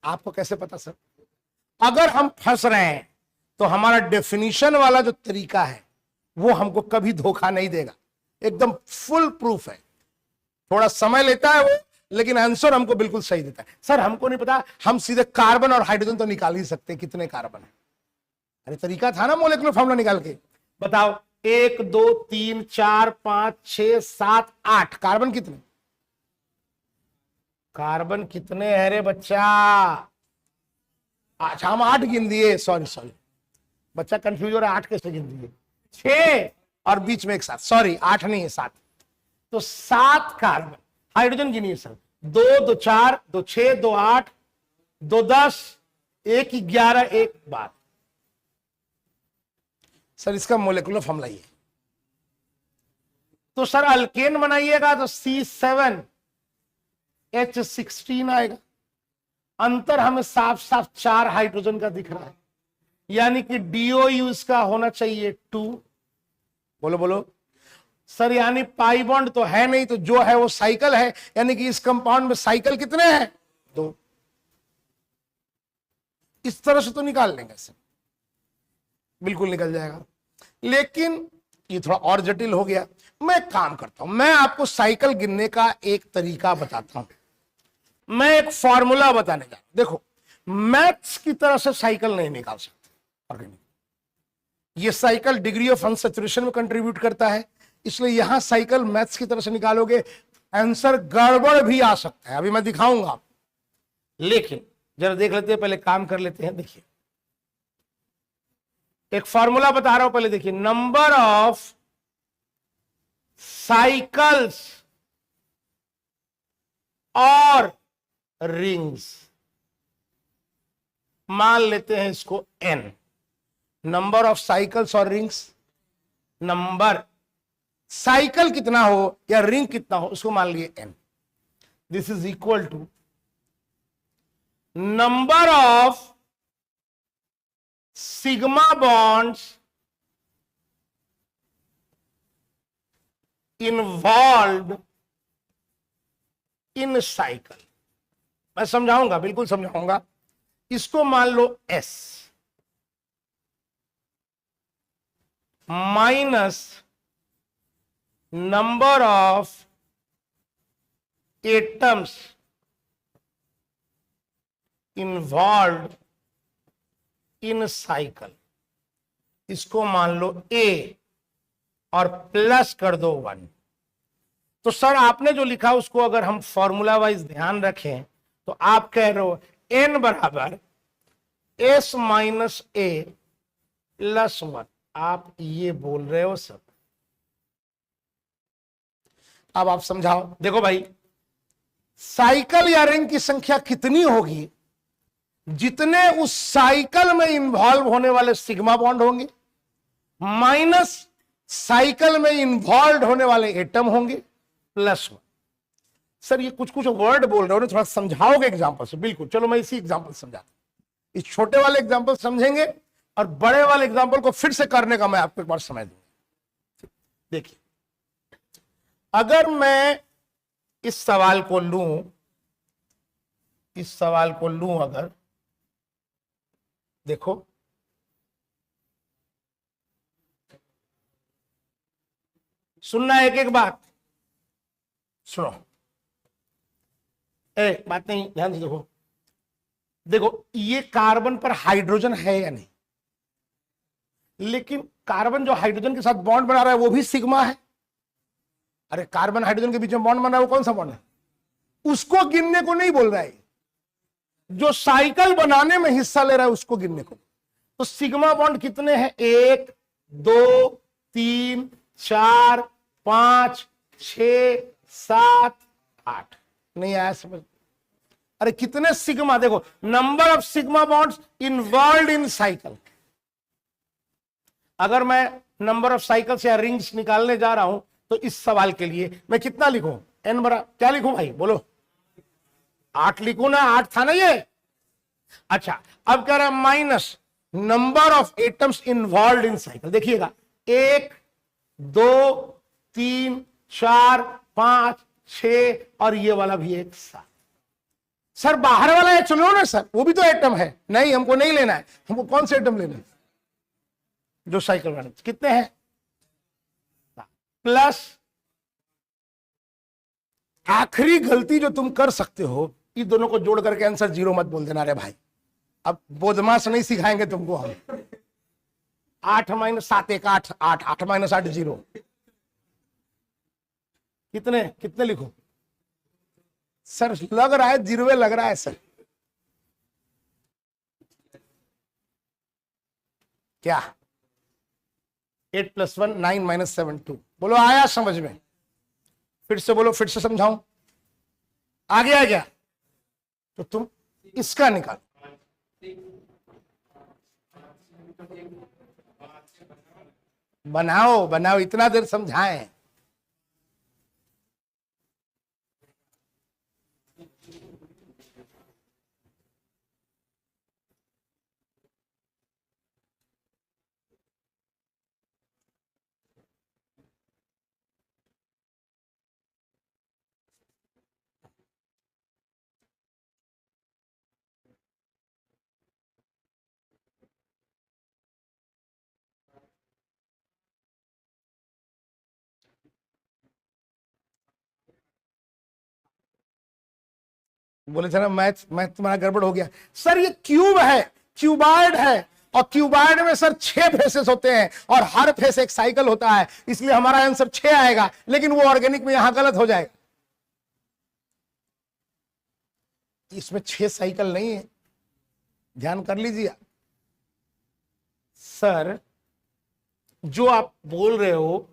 आपको कैसे पता सर? अगर हम फंस रहे हैं तो हमारा डेफिनेशन वाला जो तरीका है वो हमको कभी धोखा नहीं देगा, एकदम फुल प्रूफ है। थोड़ा समय लेता है वो, लेकिन आंसर हमको बिल्कुल सही देता है। सर हमको नहीं पता, हम सीधे कार्बन और हाइड्रोजन तो निकाल ही सकते हैं, कितने कार्बन है। अरे तरीका था ना मोलेकुलर फॉर्मूला निकाल के, बताओ 1 2 3 4 5 6 7 8 कार्बन कितने? कार्बन कितने है रे बच्चा? अच्छा हम 8 गिन दिए, सॉरी बच्चा कंफ्यूज हो रहा है, 8 कैसे गिन दिए? 6 और बीच में एक 7, सॉरी 8 नहीं है 7। तो 7 कार्बन। हाइड्रोजन गिनिए सर, 2 2 4 2 6 2 8 2 10 1 11 1 12। सर इसका मोलेकुलर फॉर्मूला ये, तो सर अल्केन बनाइएगा तो C7H16 आएगा। अंतर हमें साफ साफ 4 हाइड्रोजन का दिख रहा है, यानी कि DOU इसका होना चाहिए 2। बोलो बोलो सर, यानी पाई बॉन्ड तो है नहीं, तो जो है वो साइकिल है, यानी कि इस कंपाउंड में साइकिल कितने हैं? 2। इस तरह से तो निकाल लेंगे सर, बिल्कुल निकल जाएगा। लेकिन ये थोड़ा और जटिल हो गया। मैं काम करता हूं, मैं आपको साइकिल गिनने का एक तरीका बताता हूं। मैं एक फॉर्मूला बताने जा रहा हूं। देखो, मैथ्स की तरह से साइकिल नहीं निकाल सकते ऑर्गेनिक। ये साइकिल डिग्री ऑफ अनसैचुरेशन में कंट्रीब्यूट करता है, इसलिए यहां साइकिल मैथ्स की तरह से निकालोगे आंसर गड़बड़ भी आ सकता है, अभी मैं दिखाऊंगा। लेकिन जरा देख लेते हैं, पहले काम कर लेते हैं। देखिए, एक फॉर्मूला बता रहा हूं, पहले देखिए। नंबर ऑफ साइकिल्स और रिंग्स, मान लेते हैं इसको n। नंबर ऑफ साइकिल्स और रिंग्स, नंबर साइकिल कितना हो या रिंग कितना हो उसको मान लिए n। This is equal to number of sigma bonds involved in cycle. मैं समझाऊंगा, बिल्कुल समझाऊंगा। इसको मान लो S minus number of atoms involved in cycle, इसको मान लो A और प्लस कर दो 1। तो सर आपने जो लिखा उसको अगर हम फॉर्मूला वाइज ध्यान रखें तो आप कह रहे हो n बराबर S माइनस A प्लस 1। आप ये बोल रहे हो सब। अब आप समझाओ। देखो भाई, साइकिल या रिंग की संख्या कितनी होगी जितने उस साइकिल में इन्वॉल्व होने वाले सिग्मा बॉन्ड होंगे, माइनस साइकिल में इन्वॉल्व होने वाले एटम होंगे, प्लस 1। सर ये कुछ कुछ वर्ड बोल रहे हो ना, थोड़ा समझाओगे एग्जांपल से? बिल्कुल, चलो मैं इसी एग्जांपल से समझाता हूं। इस छोटे वाले एग्जांपल समझेंगे और बड़े वाले एग्जांपल को फिर से करने का मैं आपको एक बार समय दूंगा। देखिए, अगर मैं इस सवाल को लूं, अगर देखो, सुनना एक एक बात सुनो। बात नहीं, ध्यान से देखो। देखो, ये कार्बन पर हाइड्रोजन है या नहीं? लेकिन कार्बन जो हाइड्रोजन के साथ बॉन्ड बना रहा है वो भी सिग्मा है। अरे कार्बन हाइड्रोजन के बीच में बॉन्ड बना रहा है, वो कौन सा बॉन्ड है? उसको गिनने को नहीं बोल रहा है, जो साइकिल बनाने में हिस्सा ले रहा है उसको गिनने को। तो सिग्मा बॉन्ड कितने हैं? 1 2 3 4 5 6 7 8। नहीं आया समझ? अरे कितने सिग्मा, देखो, number of sigma bonds involved in cycle. अगर मैं नंबर ऑफ साइकिल्स या रिंग्स निकालने जा रहा हूं तो इस सवाल के लिए मैं कितना लिखूं? n बरा क्या लिखूं भाई, बोलो? 8 लिखूं ना? 8 था ना ये। अच्छा, अब कह रहा है minus number of atoms involved in cycle. देखिएगा, 1 2 3 4 5 6 और ये वाला भी एक साथ। सर बाहर वाला है, चलो ना सर, वो भी तो एटम है। नहीं, हमको नहीं लेना है। हमको कौन से एटम लेना है? जो साइकिल बने। कितने हैं? प्लस आखिरी गलती जो तुम कर सकते हो, इन दोनों को जोड़ करके आंसर 0 मत बोल देना रे भाई। अब बोधमास नहीं सिखाएंगे तुमको हम। 8 माइनस 7 1 8 8 8 माइनस 8 0। कितने कितने लिखो? सर लग रहा है 0 लग रहा है सर। क्या? 8 + 1 9 - 7 2। बोलो आया समझ में? फिर से बोलो, फिर से समझाऊं? आ गया क्या? तो तुम इसका निकालो। बनाओ बनाओ, इतना देर समझाएं। बोले सर मैथ मैथ तुम्हारा गड़बड़ हो गया। सर ये क्यूब है, क्यूबॉइड है, और क्यूबॉइड में सर 6 फेसेस होते हैं और हर फेस एक साइकिल होता है, इसलिए हमारा आंसर 6 आएगा, लेकिन वो ऑर्गेनिक में यहां गलत हो जाएगा। इसमें 6 साइकिल नहीं है, ध्यान कर लीजिए। सर जो आप बोल रहे हो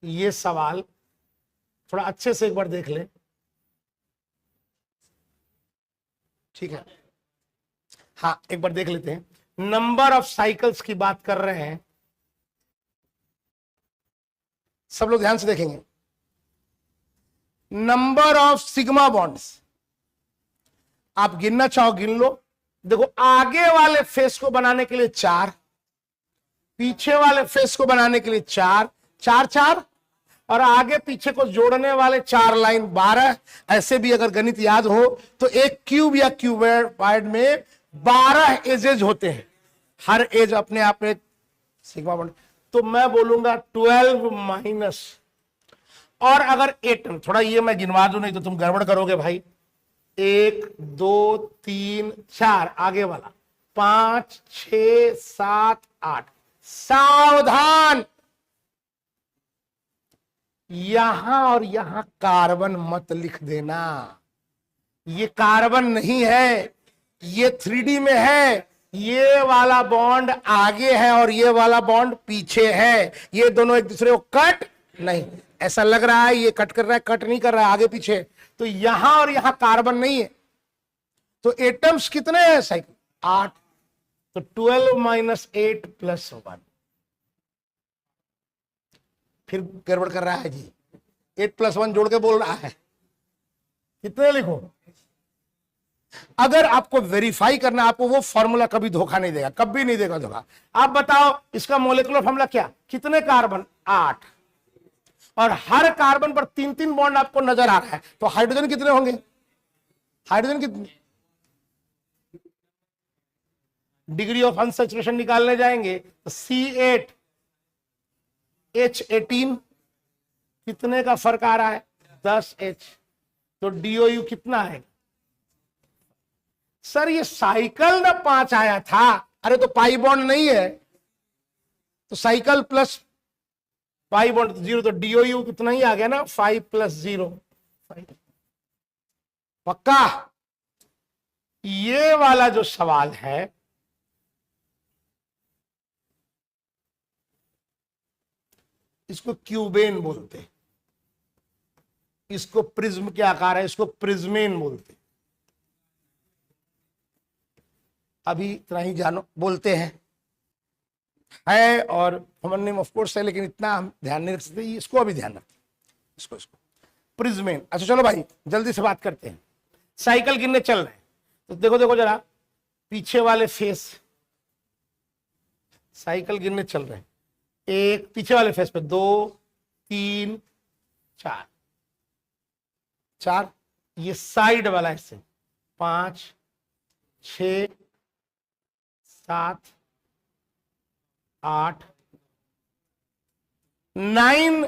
ये सवाल थोड़ा अच्छे से एक बार देख ले, ठीक है? हाँ एक बार देख लेते हैं। नंबर ऑफ साइकिल्स की बात कर रहे हैं, सब लोग ध्यान से देखेंगे। नंबर ऑफ सिग्मा बॉन्ड्स आप गिनना चाहो गिन लो। देखो आगे वाले फेस को बनाने के लिए 4, पीछे वाले फेस को बनाने के लिए 4 4 4, और आगे पीछे को जोड़ने वाले 4 लाइन 12। ऐसे भी अगर गणित याद हो तो एक क्यूब या क्यूबॉइड में 12 एजेज होते हैं, हर एज अपने आप में सिग्मा बॉन्ड। तो मैं बोलूंगा 12 माइनस, और अगर 8, थोड़ा ये मैं गिनवा दूं नहीं तो तुम गड़बड़ करोगे भाई। 1 2 3 4 आगे वाला 5 6 7 8। सावधान, यहां और यहां कार्बन मत लिख देना, ये कार्बन नहीं है, ये 3D में है। ये वाला बॉन्ड आगे है और ये वाला बॉन्ड पीछे है, ये दोनों एक दूसरे को कट नहीं, ऐसा लग रहा है ये कट कर रहा है, कट नहीं कर रहा है आगे पीछे, तो यहां और यहां कार्बन नहीं है। तो एटम्स कितने हैं साइकिल? 8। तो 12 माइनस 8 प्लस 1, फिर गड़बड़ कर रहा है जी, 8 प्लस 1 जोड़ के बोल रहा है, कितने लिखो? अगर आपको वेरीफाई करना, आपको वो फॉर्मूला कभी धोखा नहीं देगा, कभी नहीं देगा धोखा। आप बताओ इसका मोलिकुलर फॉर्मूला क्या, कितने कार्बन? 8, और हर कार्बन पर 3-3 बॉन्ड आपको नजर आ रहा है, तो हाइड्रोजन कितने होंगे? हाइड्रोजन कितने? डिग्री ऑफ अनसैचुरेशन निकालने जाएंगे तो C8 H18, कितने का फर्क आ रहा है? 10H। तो DOU कितना है? सर ये साइकिल ना 5 आया था, अरे तो पाई बॉन्ड नहीं है, तो साइकिल प्लस पाई बॉन्ड 0, तो DOU कितना ही आ गया ना, 5 + 0 5। पक्का? ये वाला जो सवाल है इसको क्यूबेन बोलते हैं, इसको प्रिज्म के आकार है, इसको प्रिज्मेन बोलते हैं। अभी इतना ही जानो, बोलते हैं है और कॉमन नेम ऑफ कोर्स है, लेकिन इतना हम ध्यान नहीं रख सकते, इसको अभी ध्यान रखते हैं, इसको प्रिज्मेन। अच्छा चलो भाई जल्दी से बात करते हैं। साइकिल गिनने चल रहे हैं, तो देखो देखो जरा पीछे वाले फेस, साइकिल गिनने चल रहे हैं। एक पीछे वाले फेस पे 2 3 4 4, ये साइड वाला ऐसे 5 6 7 8 9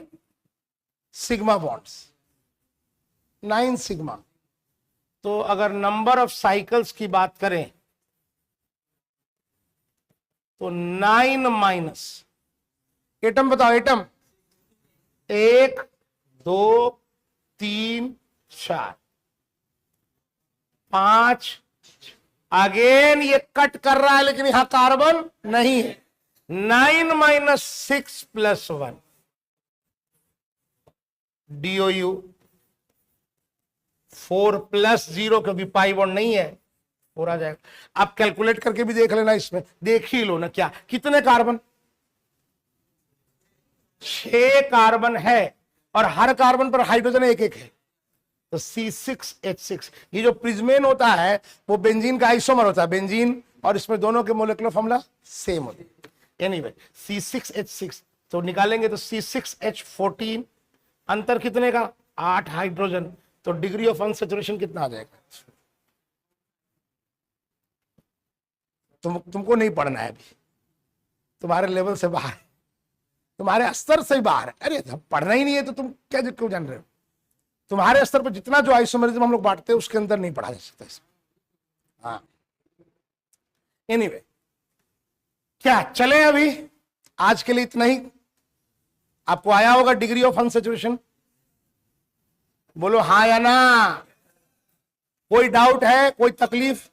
सिग्मा बॉन्ड्स, 9 सिग्मा। तो अगर नंबर ऑफ साइकिल्स की बात करें तो 9 माइनस एटम, बताओ एटम, 1 2 3 4 5। अगेन ये कट कर रहा है लेकिन यहां कार्बन नहीं है। 9 माइनस 6 प्लस 1 DOU 4 + 0, क्योंकि पाई बॉन्ड नहीं है, 4 आ जाएगा। आप कैलकुलेट करके भी देख लेना, इसमें देख ही लो ना क्या, कितने कार्बन? 6 कार्बन है और हर कार्बन पर हाइड्रोजन एक एक है, तो C6H6। ये जो प्रिज्मेन होता है वो बेंजीन का आइसोमर होता है, बेंजीन और इसमें दोनों के मोलिकुलर फॉर्मूला सेम होते हैं। एनीवे C6H6 तो निकालेंगे तो C6H14, अंतर कितने का? 8 हाइड्रोजन, तो डिग्री ऑफ अनसैचुरेशन कितना आ जाएगा? तुमको नहीं पढ़ना है अभी, तुम्हारे लेवल से बाहर है, तुम्हारे स्तर से बाहर है। अरे पढ़ना ही नहीं है तो तुम क्या क्यों जान रहे हो? तुम्हारे स्तर पर जितना जो आइसोमेरिज्म हम लोग बांटते हैं उसके अंदर नहीं पढ़ा जा सकता इसमें। हाँ, एनीवे क्या चले, अभी आज के लिए इतना ही। आपको आया होगा डिग्री ऑफ अनसैचुरेशन, बोलो हाँ या ना। कोई डाउट है, कोई तकलीफ?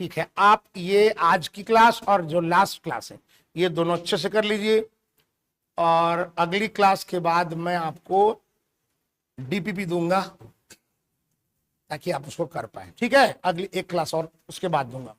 ठीक है, आप ये आज की क्लास और जो लास्ट क्लास है ये दोनों अच्छे से कर लीजिए, और अगली क्लास के बाद मैं आपको डीपीपी दूंगा ताकि आप उसको कर पाए। ठीक है, अगली एक क्लास और उसके बाद दूंगा।